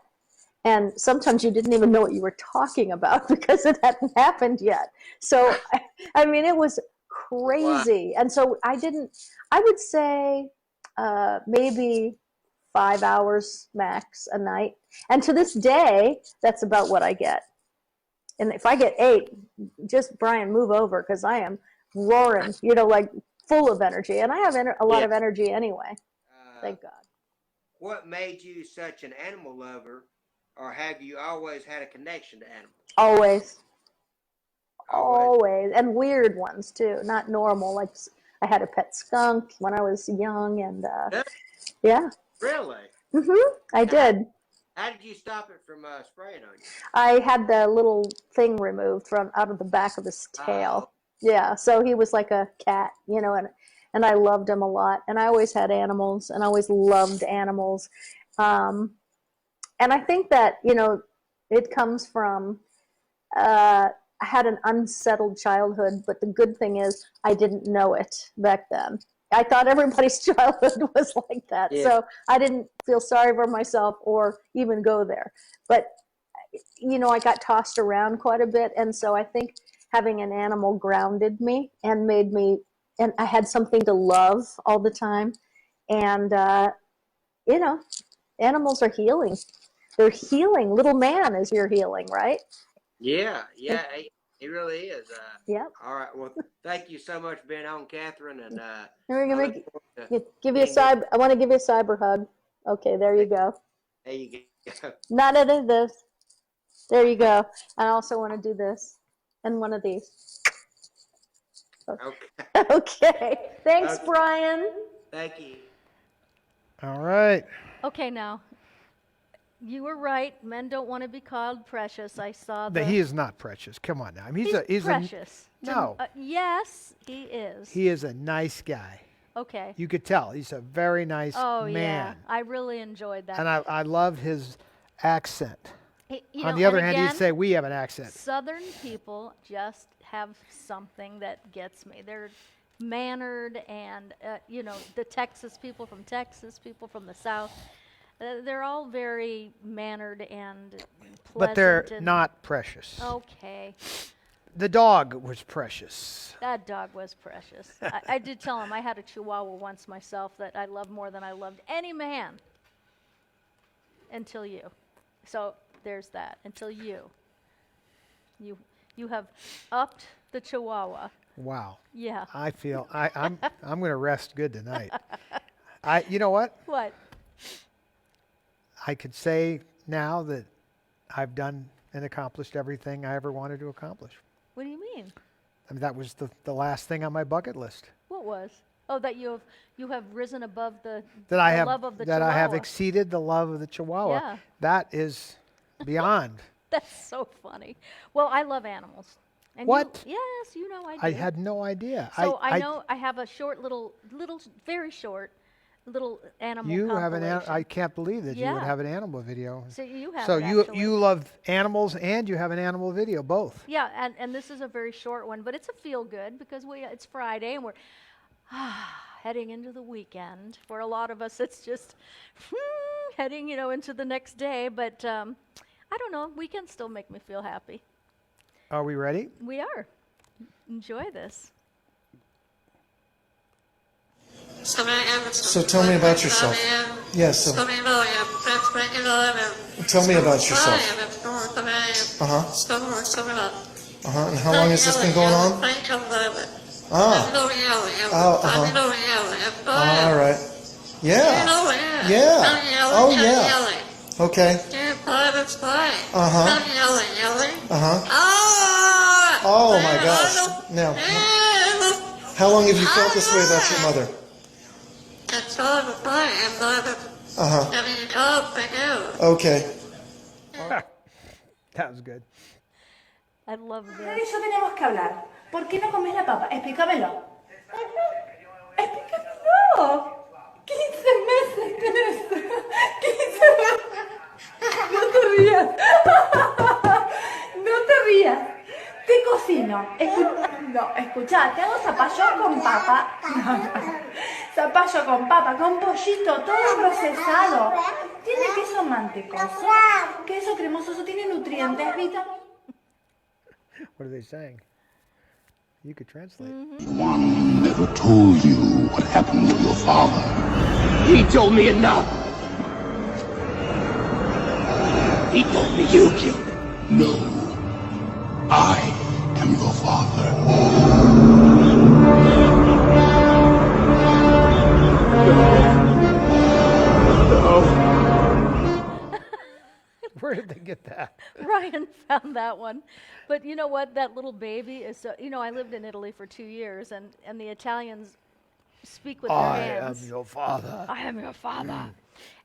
And sometimes you didn't even know what you were talking about because it hadn't happened yet. So, I mean, it was crazy. And so I would say maybe 5 hours max a night. And to this day, that's about what I get. And if I get 8, just Brian, move over, because I am roaring, like full of energy. And I have a lot of energy anyway. Thank God. What made you such an animal lover, or have you always had a connection to animals? Always. Always. And weird ones too, not normal. Like I had a pet skunk when I was young, and yeah. Really? I did. How did you stop it from spraying on you? I had the little thing removed from out of the back of his tail. Yeah, so he was like a cat, and I loved him a lot. And I always had animals, and I always loved animals. And I think that, it comes from, I had an unsettled childhood, but the good thing is I didn't know it back then. I thought everybody's childhood was like that. Yeah. So I didn't feel sorry for myself or even go there. But, I got tossed around quite a bit. And so I think having an animal grounded me and made me, and I had something to love all the time. And, animals are healing. They're healing. Little man is your healing, right? Yeah, it really is. Yep. All right. Well, thank you so much for being on, Catherine. And We're gonna I look forward to give you a cyber. I want to give you a cyber hug. Okay, there you go. there you go. Not any of this. There you go. I also want to do this and one of these. Okay. Okay. Thanks, Okay. Brian. Thank you. All right. Okay, now, you were right. Men don't want to be called precious. I saw the. He is not precious. Come on now. I mean, He's he's precious. No. Yes, he is. he is a nice guy. Okay. You could tell he's a very nice Oh, man. yeah. I really enjoyed that. And I love his accent. You On know, the other and hand, again, he'd say we have an accent. Southern people just have something that gets me. They're mannered, and the Texas people from the South, they're all very mannered and pleasant. But they're and, not precious. Okay, The dog was precious. that dog was precious. I did tell him I had a Chihuahua once myself that I loved more than I loved any man. Until you, so there's that. Until you have upped the Chihuahua. Wow. Yeah. I feel I'm going to rest good tonight. You know what? What? I could say now that I've done and accomplished everything I ever wanted to accomplish. What do you mean? I mean, that was the last thing on my bucket list. What was? Oh, that you have risen above the love of the that Chihuahua. I have exceeded the love of the Chihuahua. Yeah. That is beyond. That's so funny. Well, I love animals. And What? Yes, I do. I had no idea. So I know I have a short little, very short little animal You have compilation. I can't believe that you would Yeah. have an animal video. So you have So it, you actually. you love animals and you have an animal video, both. Yeah, and this is a very short one, but it's a feel good because it's Friday and we're heading into the weekend. For a lot of us, it's just heading, into the next day. But I don't know. Weekends still make me feel happy. Are we ready? We are. Enjoy this. So tell me about yourself. Yes. So tell me about yourself. And how long has this been going on? All right. Yeah. Oh yeah. Okay. Oh my gosh. Now, how long have you felt this way about your mother? Okay. That was good. I love De this. eso tenemos que hablar. ¿Por qué no comes la papa? Explícamelo. Explícamelo. 15 meses tienes. 15 meses. No te rías. No te rías. Te cocino. No, escuchá, te hago zapallo con papa. Zapallo con papa, con pollito, todo procesado. Tiene queso mantecoso, queso cremoso, tiene nutrientes, vitaminas. What are they saying? You could translate. One never told you what happened to your father. He told me enough. He told me you killed him. No. I am your father. Where did they get that? Ryan found that one. But you know what? That little baby is so, I lived in Italy for 2 years, and the Italians speak with their hands. I am your father. I am your father.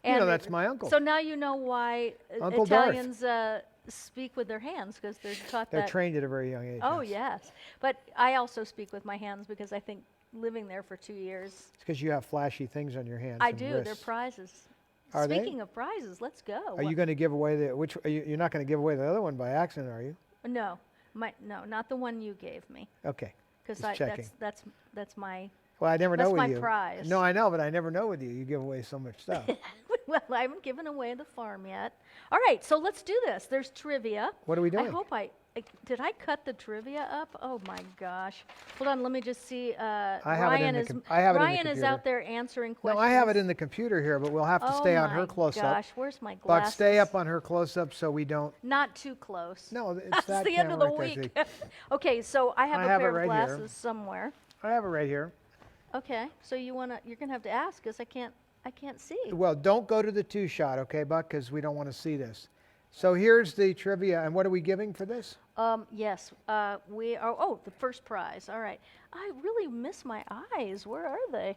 That's my uncle. So now you know why Uncle Darth. Italians speak with their hands, because they're taught They're that. trained at a very young age. Oh, yes. But I also speak with my hands because I think living there for 2 years. It's because you have flashy things on your hands. I and do. They're wrists. prizes. Are they? Speaking of prizes, let's go. Are you going to give away you're not going to give away the other one by accident, are you? No, no, not the one you gave me, Okay. because Just checking. that's my. Well, I never know That's with my you. prize. No, I know, but I never know with you. You give away so much stuff. Well, I haven't given away the farm yet. All right, so let's do this. There's trivia. What are we doing? I hope did I cut the trivia up? Oh my gosh! Hold on, let me just see. Ryan is Ryan is out there answering questions. No, I have it in the computer here, but we'll have to stay on her close-up. Oh my gosh, where's my Buck, glasses? stay up on her close-up so we don't. Not too close. No, it's That's that the end of the camera right week. there, Okay, so I have I a have it pair right of here. glasses somewhere. I have it right here. Okay, so you're gonna have to ask, because I can't see. Well, don't go to the two-shot, okay, Buck, because we don't want to see this. So here's the trivia, and what are we giving for this? Yes, we are. Oh, the first prize. All right. I really miss my eyes. Where are they?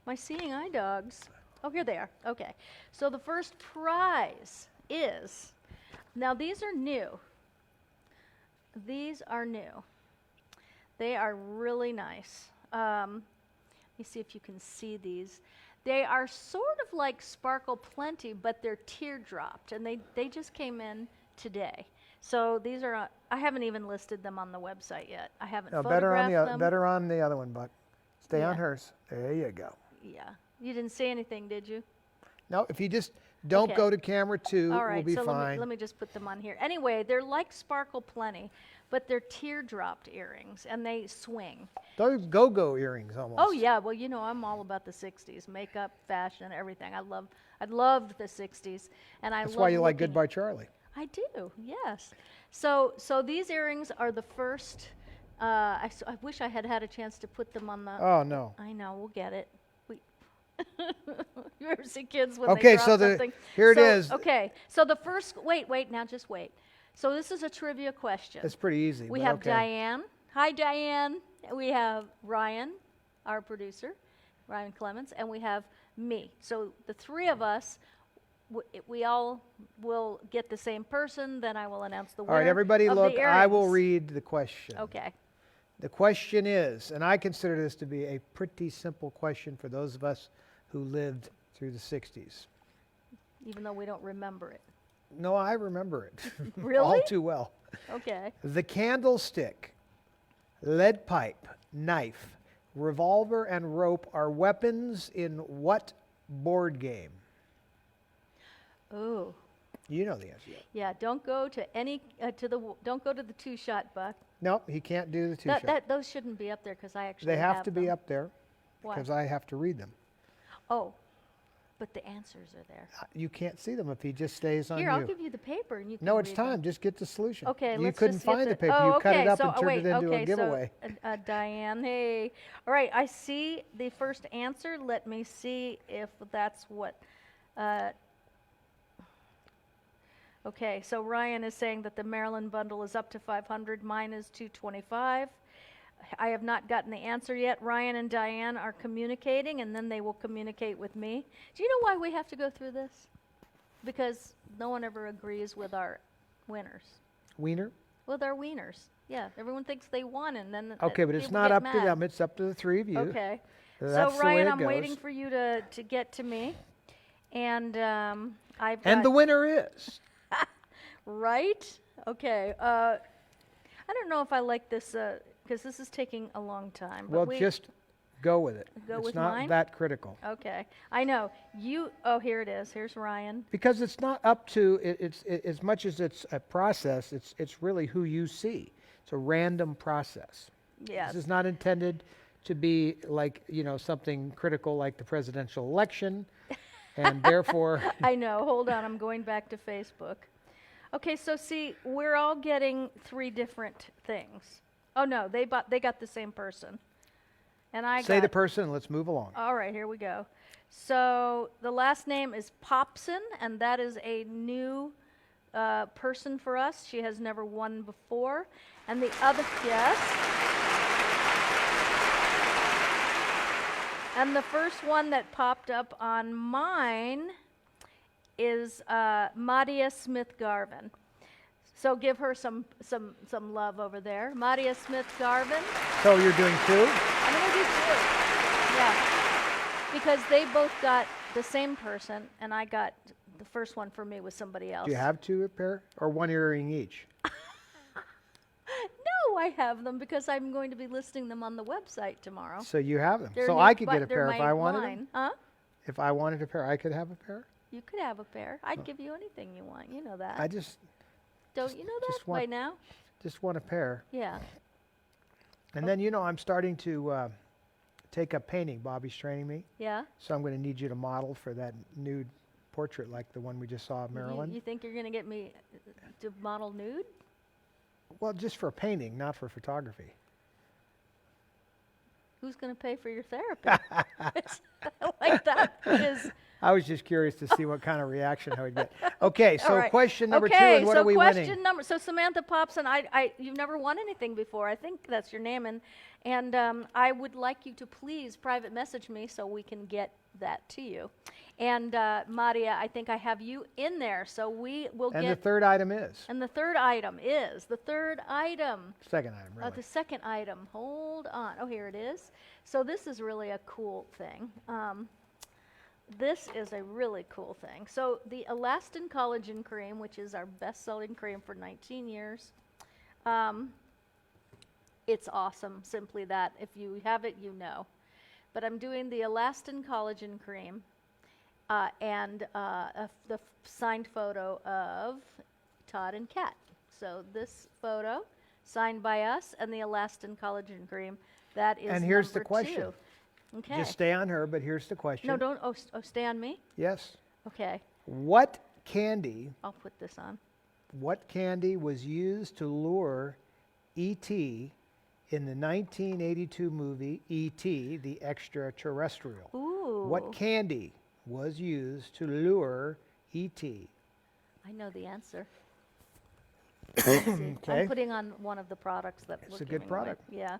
My seeing eye dogs. Oh, here they are. Okay. So the first prize is, now these are new. These are new. They are really nice. Let me see if you can see these. They are sort of like Sparkle Plenty, but they're teardropped, and they just came in today. So these are, I haven't even listed them on the website yet. I haven't No, photographed them. better on the other one, Buck. Stay on Yeah. hers. There you go. Yeah. You didn't say anything, did you? No, if you just don't Okay. go to camera 2, All right, we'll be so fine. let me just put them on here. Anyway, they're like Sparkle Plenty, but they're teardropped earrings, and they swing. Those go-go earrings almost. Oh yeah, well I'm all about the '60s, makeup, fashion, everything. I loved the '60s, and That's why you like looking- Goodbye Charlie. I do, yes. So these earrings are the first. I wish I had had a chance to put them on the. Oh, no. I know, we'll get it. You ever see kids when Okay, they drop so something? here it is. Okay, so the first. Wait, now just wait. So this is a trivia question. It's pretty easy. We but have okay. Diane. Hi, Diane. We have Ryan, our producer, Ryan Clements, and we have me. So the three of us, we all will get the same person. Then I will announce the winner. All right, everybody of look. the I will earrings. read the question. Okay. The question is, and I consider this to be a pretty simple question for those of us who lived through the 60s. Even though we don't remember it. No, I remember it. Really? All too well. Okay. The candlestick, lead pipe, knife, revolver, and rope are weapons in what board game? Oh. You know the answer. Yeah. Don't go to any don't go to the two-shot, Buck. Nope, he can't do the two-shot. Those shouldn't be up there because I actually They have to be them. up there Why? because I have to read them. Oh, but the answers are there. You can't see them if he just stays on Here, you. I'll give you the paper and you can No, it's read them. time. Just get the solution. Okay, you let's couldn't just get find the paper. Oh, You cut okay, it up so, and turned wait, it into okay, a giveaway. So, Diane, hey. All right, I see the first answer. Let me see if that's what. Okay, so Ryan is saying that the Maryland bundle is up to 500. Mine is 225. I have not gotten the answer yet. Ryan and Diane are communicating, and then they will communicate with me. Do you know why we have to go through this? Because no one ever agrees with our winners. Wiener? With our wieners. Yeah, everyone thinks they won, and then Okay, but it's people not get up to mad. them. It's up to the three of you. Okay. That's So the way Ryan, it I'm goes. waiting for you to get to me, and I've And got, the winner is. right. Okay. I don't know if I like this because this is taking a long time. But Well, we, just go with it. Go it's with not mine? that critical. Okay, I know you. Oh, here it is. Here's Ryan. Because it's not up to as much as it's a process. It's really who you see. It's a random process. Yes. This is not intended to be like something critical like the presidential election, and therefore. I know. Hold on. I'm going back to Facebook. Okay, so see, we're all getting 3 different things. Oh no, they got the same person, and I Say got the person. And let's move along. All right, here we go. So the last name is Popson, and that is a new person for us. She has never won before. And the other, yes. And the first one that popped up on mine is Madia Smith Garvin. So give her some love over there. Madia Smith Garvin. So you're doing 2? I'm going to do 2. Yeah. Because they both got the same person, and I got the first one for me was somebody else. Do you have 2 pair or 1 earring each? No, I have them because I'm going to be listing them on the website tomorrow. So you have them. They're So new, I could but get a they're pair if my I wanted line. them? Huh? If I wanted a pair, I could have a pair? You could have a pair. I'd give you anything you want. You know that. I just Don't you know that just by want- now? want a pair. Yeah. And then, I'm starting to take up painting. Bobby's training me. Yeah? So I'm going to need you to model for that nude portrait like the one we just saw of Marilyn. You think you're going to get me to model nude? Well, just for painting, not for photography. Who's going to pay for your therapy? Like that is... I was just curious to see what kind of reaction I would get. Okay, so All right. question number 2, Okay, and what so are we question winning? number. So Samantha Popson, you've never won anything before. I think that's your name, and I would like you to please private message me so we can get that to you. And Madia, I think I have you in there, so we will And get. the third item is? And the third item is the third item. Second item, really. The second item. Hold on. Oh, here it is. So this is really a cool thing. This is a really cool thing. So the Elastin Collagen Cream, which is our best-selling cream for 19 years, it's awesome. Simply that. If you have it, you know. But I'm doing the Elastin Collagen Cream and the signed photo of Todd and Kat. So this photo, signed by us, and the Elastin Collagen Cream. That is And here's the number question. 2. Okay. Just stay on her, but here's the question. No, don't. Oh, stay on me. Yes. Okay. What candy I'll put this on. was used to lure E.T. in the 1982 movie E.T. the Extraterrestrial? Ooh. What candy was used to lure E.T.? I know the answer. Let's see. Okay. I'm putting on one of the products that It's we're a good giving away. product. Yeah.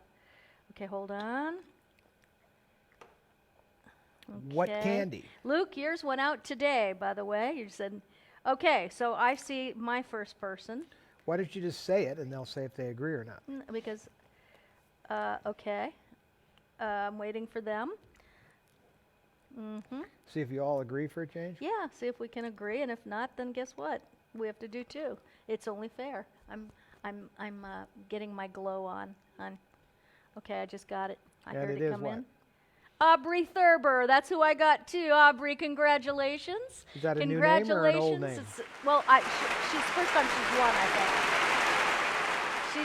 Okay, hold on. What Okay. candy? Luke, yours went out today, by the way. You said, okay, so I see my first person Why don't you just say it, and they'll say if they agree or not? because, okay. I'm waiting for them. See if you all agree for a change? Yeah, see if we can agree, and if not, then guess what? We have to do 2. It's only fair. I'm getting my glow on. Okay, I just got it. I And heard it it is come what? in. Aubrey Thurber, that's who I got too. Aubrey, congratulations. Is that a new name or an old name? Well, she's first time she's won, I think.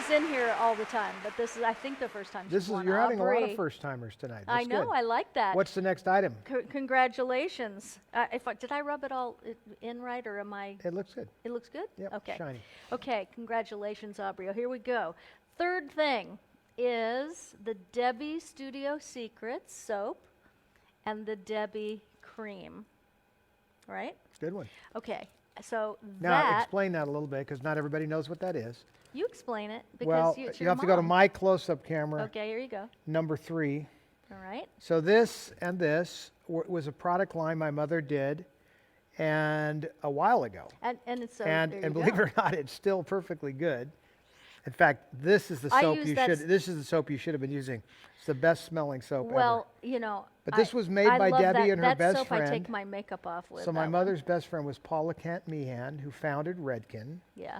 She's in here all the time, but this is, I think, the first time she's won. You're having a lot Aubrey. of first timers tonight. I That's know, good. I like that. What's the next item? Congratulations. Did I rub it all in right, or am I? It looks good. It looks good? Yep, Okay. shiny. Okay, congratulations, Aubrey. Here we go. Third thing is the Debbie Studio Secrets soap and the Debbie cream. Right? Good one. Okay, so Now, that, explain that a little bit, because not everybody knows what that is. you explain it because Well, it's you your have to go to mom. my close-up camera, Okay, here you go. number 3. All right. So this and this was a product line my mother did, and a while ago. And it's so and there you believe go. it or not, it's still perfectly good. In fact, this is the I soap use you that should. This is the soap you should have been using. It's the best smelling soap Well, ever. you know. But this was made I by love Debbie that, and her that best soap I take friend. my makeup off with. So my that one. mother's best friend was Paula Kent Meehan, who founded Redken. Yeah.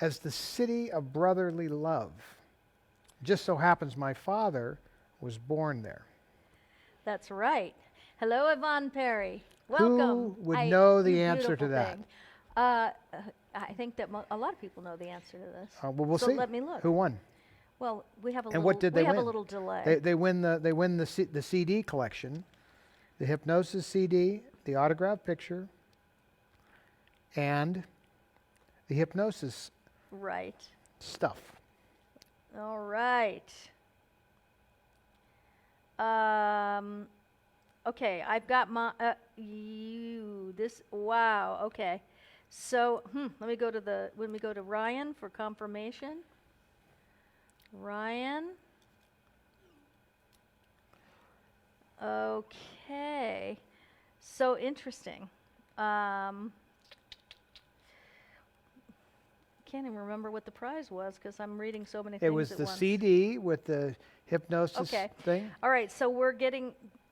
as the city of brotherly love. Just so happens my father was born there. That's right. Hello, Yvonne Perry. Welcome. Who would know the you answer to beautiful that? thing. I think that a lot of people know the answer to this. Well, we'll so see. let me look. Who won? Well, we have a And little. what did they we win? have a little delay. They win the CD collection, the hypnosis CD, the autographed picture, and the hypnosis right. stuff. All right. Okay, I've got my wow, okay. So, let me go to when we go to Ryan for confirmation. Ryan. Okay. So interesting. Can't even remember what the prize was because I'm reading so many things It was at the once. CD with the hypnosis Okay. thing. All right, so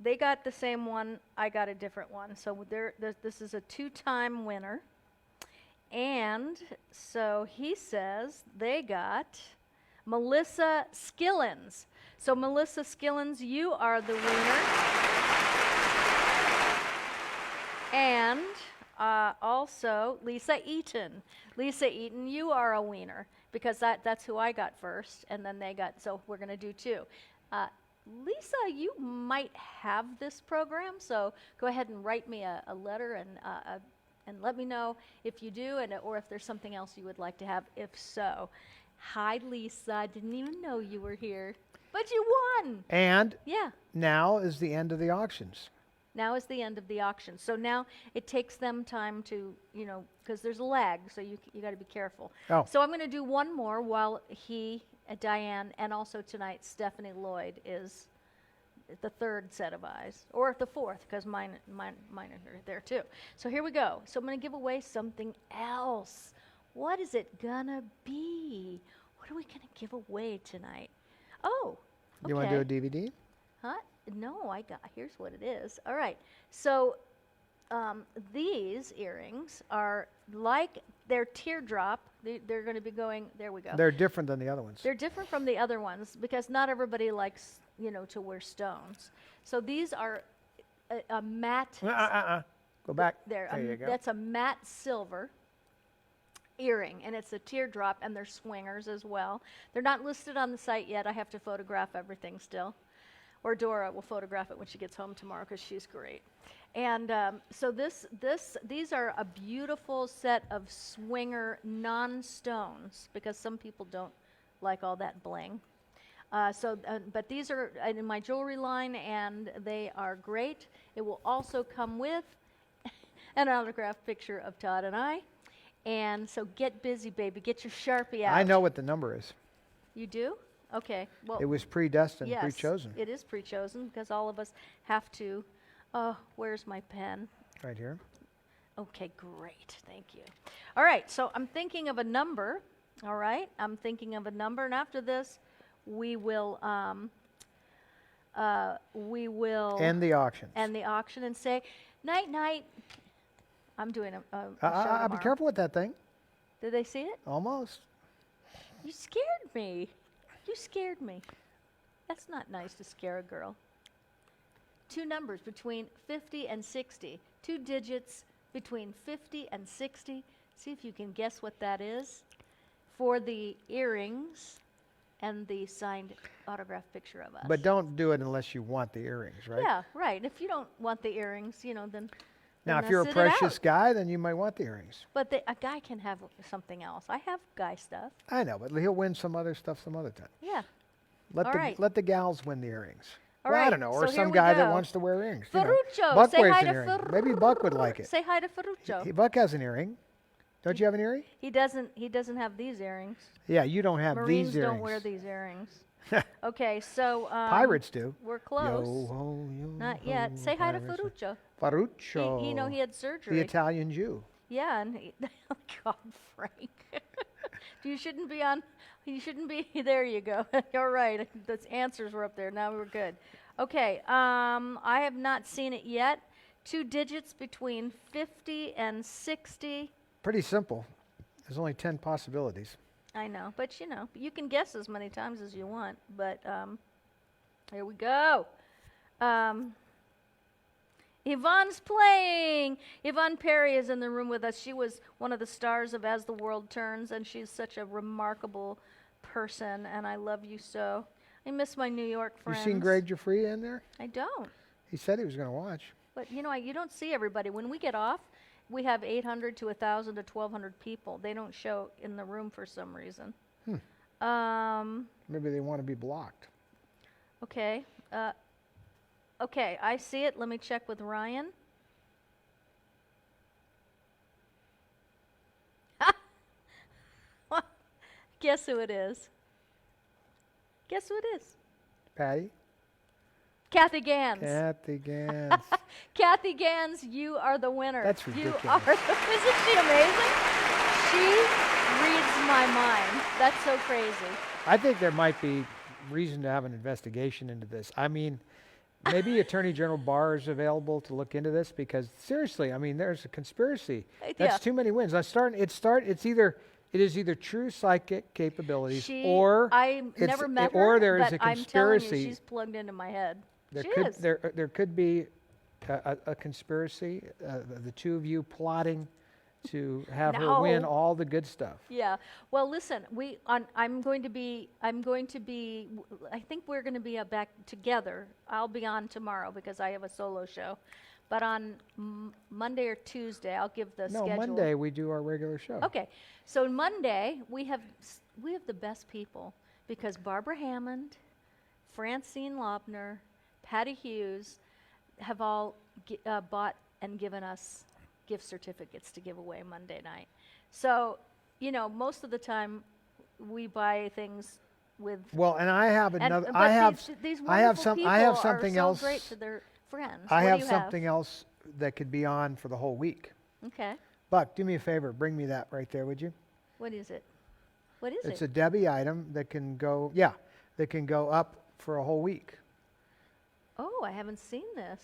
they got the same one, I got a different one. So this is a 2-time winner. And so he says they got Melissa Skillins. So Melissa Skillins, you are the winner. And also Lisa Eaton. Lisa Eaton, you are a wiener because that's who I got first, and then they got, so we're going to do 2. Lisa, you might have this program, so go ahead and write me a letter and let me know if you do or if there's something else you would like to have, if so. Hi, Lisa. I didn't even know you were here, but you won. And Yeah. now is the end of the auctions. Now is the end of the auction. So now it takes them time to, because there's a lag, so you got to be careful. Oh. So I'm going to do one more while Diane, and also tonight Stephanie Lloyd is the 3rd set of eyes, or the 4th, because mine are there too. So here we go. So I'm going to give away something else. What is it gonna be? What are we gonna give away tonight? Oh, okay. You want to do a DVD? Huh? No, here's what it is. All right. So these earrings are like they're teardrop. They're going to be going, there we go. They're different than the other ones. They're different from the other ones because not everybody likes, to wear stones. So these are a matte. Go back. There you go. That's a matte silver earring, and it's a teardrop, and they're swingers as well. They're not listed on the site yet. I have to photograph everything still. Or Dora will photograph it when she gets home tomorrow because she's great. And so these are a beautiful set of swinger non-stones because some people don't like all that bling. But these are in my jewelry line, and they are great. It will also come with an autographed picture of Todd and I. And so get busy, baby. Get your Sharpie out. I know what the number is. You do? Okay. Well, It was predestined, yes, pre-chosen. it is pre-chosen because all of us have to. Where's my pen? Right here. Okay, great. Thank you. All right, so I'm thinking of a number. All right, I'm thinking of a number, and after this, we will And the auctions. end the auction and say night night. I'm doing a show Be tomorrow. careful with that thing. Did they see it? Almost. You scared me. You scared me. That's not nice to scare a girl. 2 numbers between 50 and 60. 2 digits between 50 and 60. See if you can guess what that is for the earrings and the signed autographed picture of us. But don't do it unless you want the earrings, right? Yeah, right. If you don't want the earrings, then Now, then if you're a sit it precious out. guy, then you might want the earrings. But a guy can have something else. I have guy stuff. I know, but he'll win some other stuff some other time. Yeah. Let All the right. let the gals win the earrings. All Well, I right, don't know, or so here some we guy that go. wants to wear earrings. Ferruccio, Buck say wears hi an to earring. Maybe Buck would like it. Say hi to Ferruccio. Buck has an earring. Don't you have an earring? He doesn't have these earrings. Yeah, you don't have Marines these earrings. don't wear these earrings. Okay, so Pirates do. We're close. Yo-ho, yo-ho, Not yet. Say hi to pirates. Ferruccio. Ferruccio. He had surgery. The Italian Jew. Yeah, and God, Frank. You shouldn't be on. You shouldn't be. There you go. You're right. The answers were up there. Now we're good. Okay. I have not seen it yet. 2 digits between 50 and 60. Pretty simple. There's only 10 possibilities. I know, but you can guess as many times as you want. But here we go. Yvonne's playing. Yvonne Perry is in the room with us. She was one of the stars of As the World Turns, and she's such a remarkable person, and I love you so. I miss my New York friends. You seen Greg Jeffrey in there? I don't. He said he was going to watch. But you don't see everybody. When we get off, we have 800 to 1,000 to 1,200 people. They don't show in the room for some reason. Maybe they want to be blocked. Okay. Okay, I see it. Let me check with Ryan. Guess who it is? Guess who it is? Patty? Kathy Gans. Kathy Gans. Kathy Gans, you are the winner. That's You ridiculous. are isn't she amazing? She reads my mind. That's so crazy. I think there might be reason to have an investigation into this. I mean, maybe Attorney General Barr is available to look into this because seriously, I mean, there's a conspiracy. That's Yeah. too many wins. It is either true psychic capabilities She, or I it's- never met or her, there is but a I'm telling conspiracy. you, she's plugged into my head. There She could is. there could be a conspiracy, the two of you plotting to have her win No. all the good stuff. Yeah. Well, listen, I'm going to be. I think we're going to be back together. I'll be on tomorrow because I have a solo show, but on Monday or Tuesday, I'll give the No, schedule. Monday we do our regular show. Okay. So Monday we have the best people because Barbara Hammond, Francine Lobner, Patty Hughes have all bought and given us gift certificates to give away Monday night. So, most of the time we buy things with. Well, and I have and- another. but I have. these I have wonderful some. people I have are something so else. great to their friends. I What do have you something else that could be on for the whole week. Okay. Buck, do me a favor. Bring me that right there, would you? What is it? What is It's it? a Debbie item that can go. Yeah, that can go up for a whole week. Oh, I haven't seen this.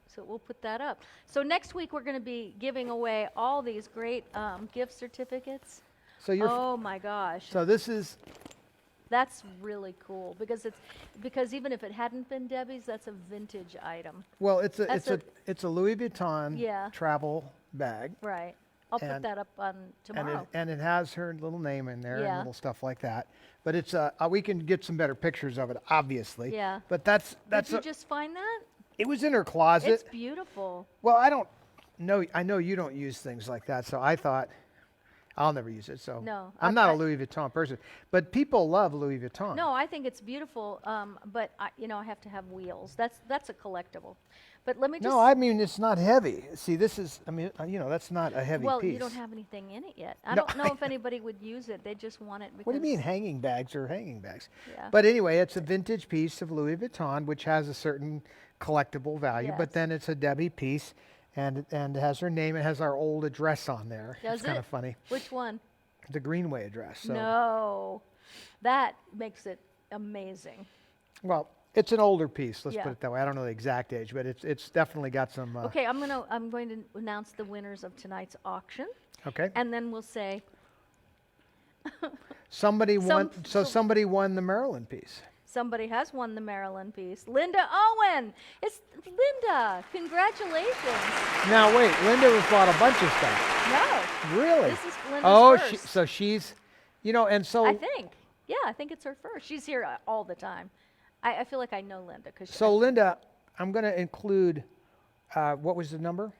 So we'll put that up. So next week we're going to be giving away all these great gift certificates. So you're. Oh my gosh. So this is. That's really cool because even if it hadn't been Debbie's, that's a vintage item. Well, it's That's a Louis Vuitton Yeah. travel bag. Right. I'll put And- that up on tomorrow. And it has her little name in there and Yeah. little stuff like that. But it's we can get some better pictures of it, obviously. Yeah. But that's Did you just find that? it was in her closet. It's beautiful. Well, I don't know. I know you don't use things like that, so I thought I'll never use it. So No, I'm not a Louis Vuitton person, but people love Louis Vuitton. No, I think it's beautiful, but I have to have wheels. That's a collectible. But let me just. No, I mean it's not heavy. See, this is. I mean, that's not a heavy well, piece. you don't have anything in it yet. I No, don't know if anybody would use it. They just want it because. What do you mean hanging bags or hanging bags? Yeah. But anyway, it's a vintage piece of Louis Vuitton, which has a certain collectible value. Yes. But then it's a Debbie piece, and it has her name. It has our old address on there. Does it's kind it? of funny. Which one? The Greenway address. So. No, that makes it amazing. Well, it's an older piece. Let's Yeah. put it that way. I don't know the exact age, but it's definitely got some. Okay, I'm going to announce the winners of tonight's auction, Okay. and then we'll say Somebody won. some- Somebody won the Maryland piece. somebody has won the Maryland piece. Linda Owen. It's Linda. Congratulations. Now wait, Linda has bought a bunch of stuff. No, Really? this is Linda's Oh, first. so she's, and so I think. Yeah, I think it's her first. She's here all the time. I feel like I know Linda because. So Linda, I'm going to include. What was the number?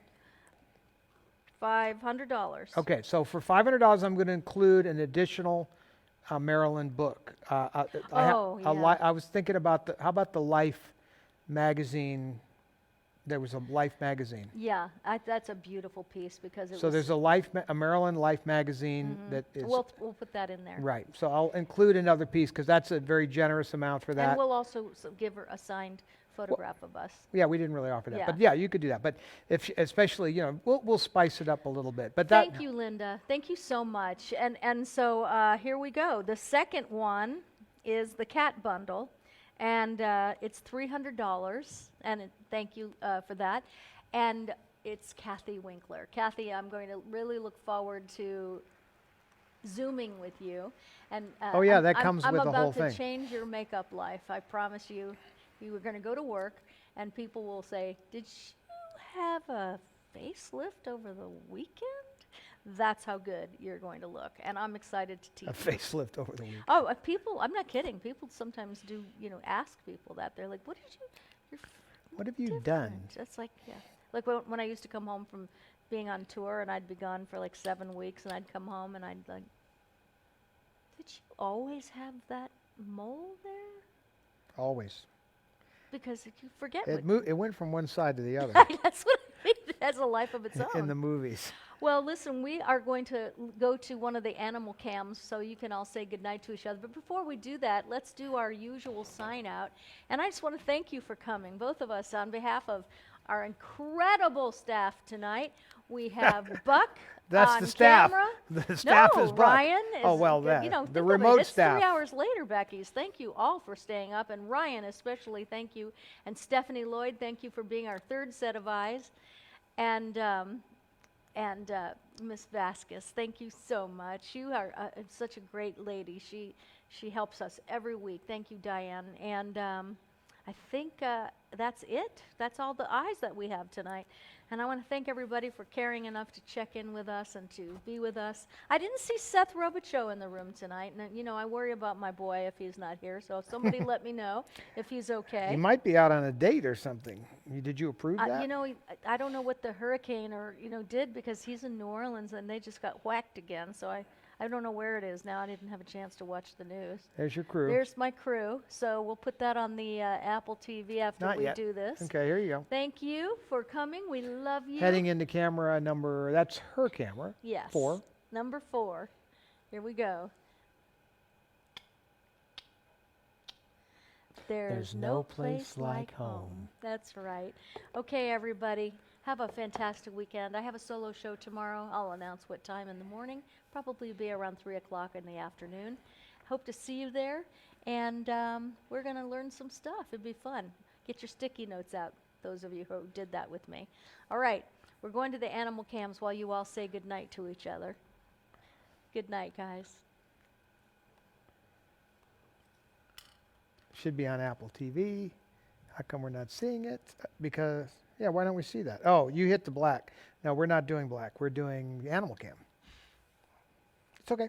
$500. Okay, so for $500, I'm going to include an additional Maryland book. I was thinking about how about the Life magazine? There was a Life magazine. Yeah, that's a beautiful piece because it So was. there's a Maryland Life magazine that is We'll put that in there. right. So I'll include another piece because that's a very generous amount for that. And we'll also give her a signed photograph of us. Yeah, we didn't really offer that, Yeah. but yeah, you could do that. But especially, we'll spice it up a little bit. But that Thank you, Linda. Thank you so much. And so here we go. The second one is the cat bundle, and it's $300. And thank you for that. And it's Kathy Winkler. Kathy, I'm going to really look forward to Zooming with you. And Oh, yeah, I'm- that I'm- comes I'm with the whole about to thing. change your makeup life. I promise you. You were going to go to work, and people will say, "Did you have a facelift over the weekend?" That's how good you're going to look, and I'm excited to teach A you. facelift over the week. Oh, people! I'm not kidding. People sometimes do, ask people that. They're like, "What did you? You're What have you done? different." It's like, yeah, like when I used to come home from being on tour, and I'd be gone for like 7 weeks, and I'd come home, and I'd like, "Did you always have that mole there?" Always. Because if you forget, It went from one side to the other that's what I mean. It has a life of its own. in the movies. Well, listen, we are going to go to one of the animal cams so you can all say goodnight to each other. But before we do that, let's do our usual sign out. And I just want to thank you for coming, both of us, on behalf of our incredible staff tonight. We have Buck That's on the staff. camera. The staff no, is Buck. Ryan is, Oh, well, the the think remote of it. It's staff. 3 hours later, Becky's. Thank you all for staying up. And Ryan especially, thank you. And Stephanie Lloyd, thank you for being our third set of eyes. And Miss Vasquez, thank you so much. You are such a great lady. She helps us every week. Thank you, Diane. And I think that's it. That's all the eyes that we have tonight. And I want to thank everybody for caring enough to check in with us and to be with us. I didn't see Seth Robichaux in the room tonight. And, I worry about my boy if he's not here. So somebody let me know if he's okay. He might be out on a date or something. Did you approve that? I don't know what the hurricane did because he's in New Orleans and they just got whacked again. So I don't know where it is now. I didn't have a chance to watch the news. There's your crew. There's my crew. So we'll put that on the Apple TV after Not we yet. do this. Okay, here you go. Thank you for coming. We love you. Heading into camera number, that's her camera. Yes. 4. Number 4. Here we go. There's no place like home. That's right. Okay, everybody. Have a fantastic weekend. I have a solo show tomorrow. I'll announce what time in the morning. Probably be around 3 o'clock in the afternoon. Hope to see you there. And we're going to learn some stuff. It'd be fun. Get your sticky notes out, those of you who did that with me. All right. We're going to the animal cams while you all say goodnight to each other. Good night, guys. Should be on Apple TV. How come we're not seeing it? Because, yeah, why don't we see that? Oh, you hit the black. No, we're not doing black. We're doing Animal Cam. It's okay.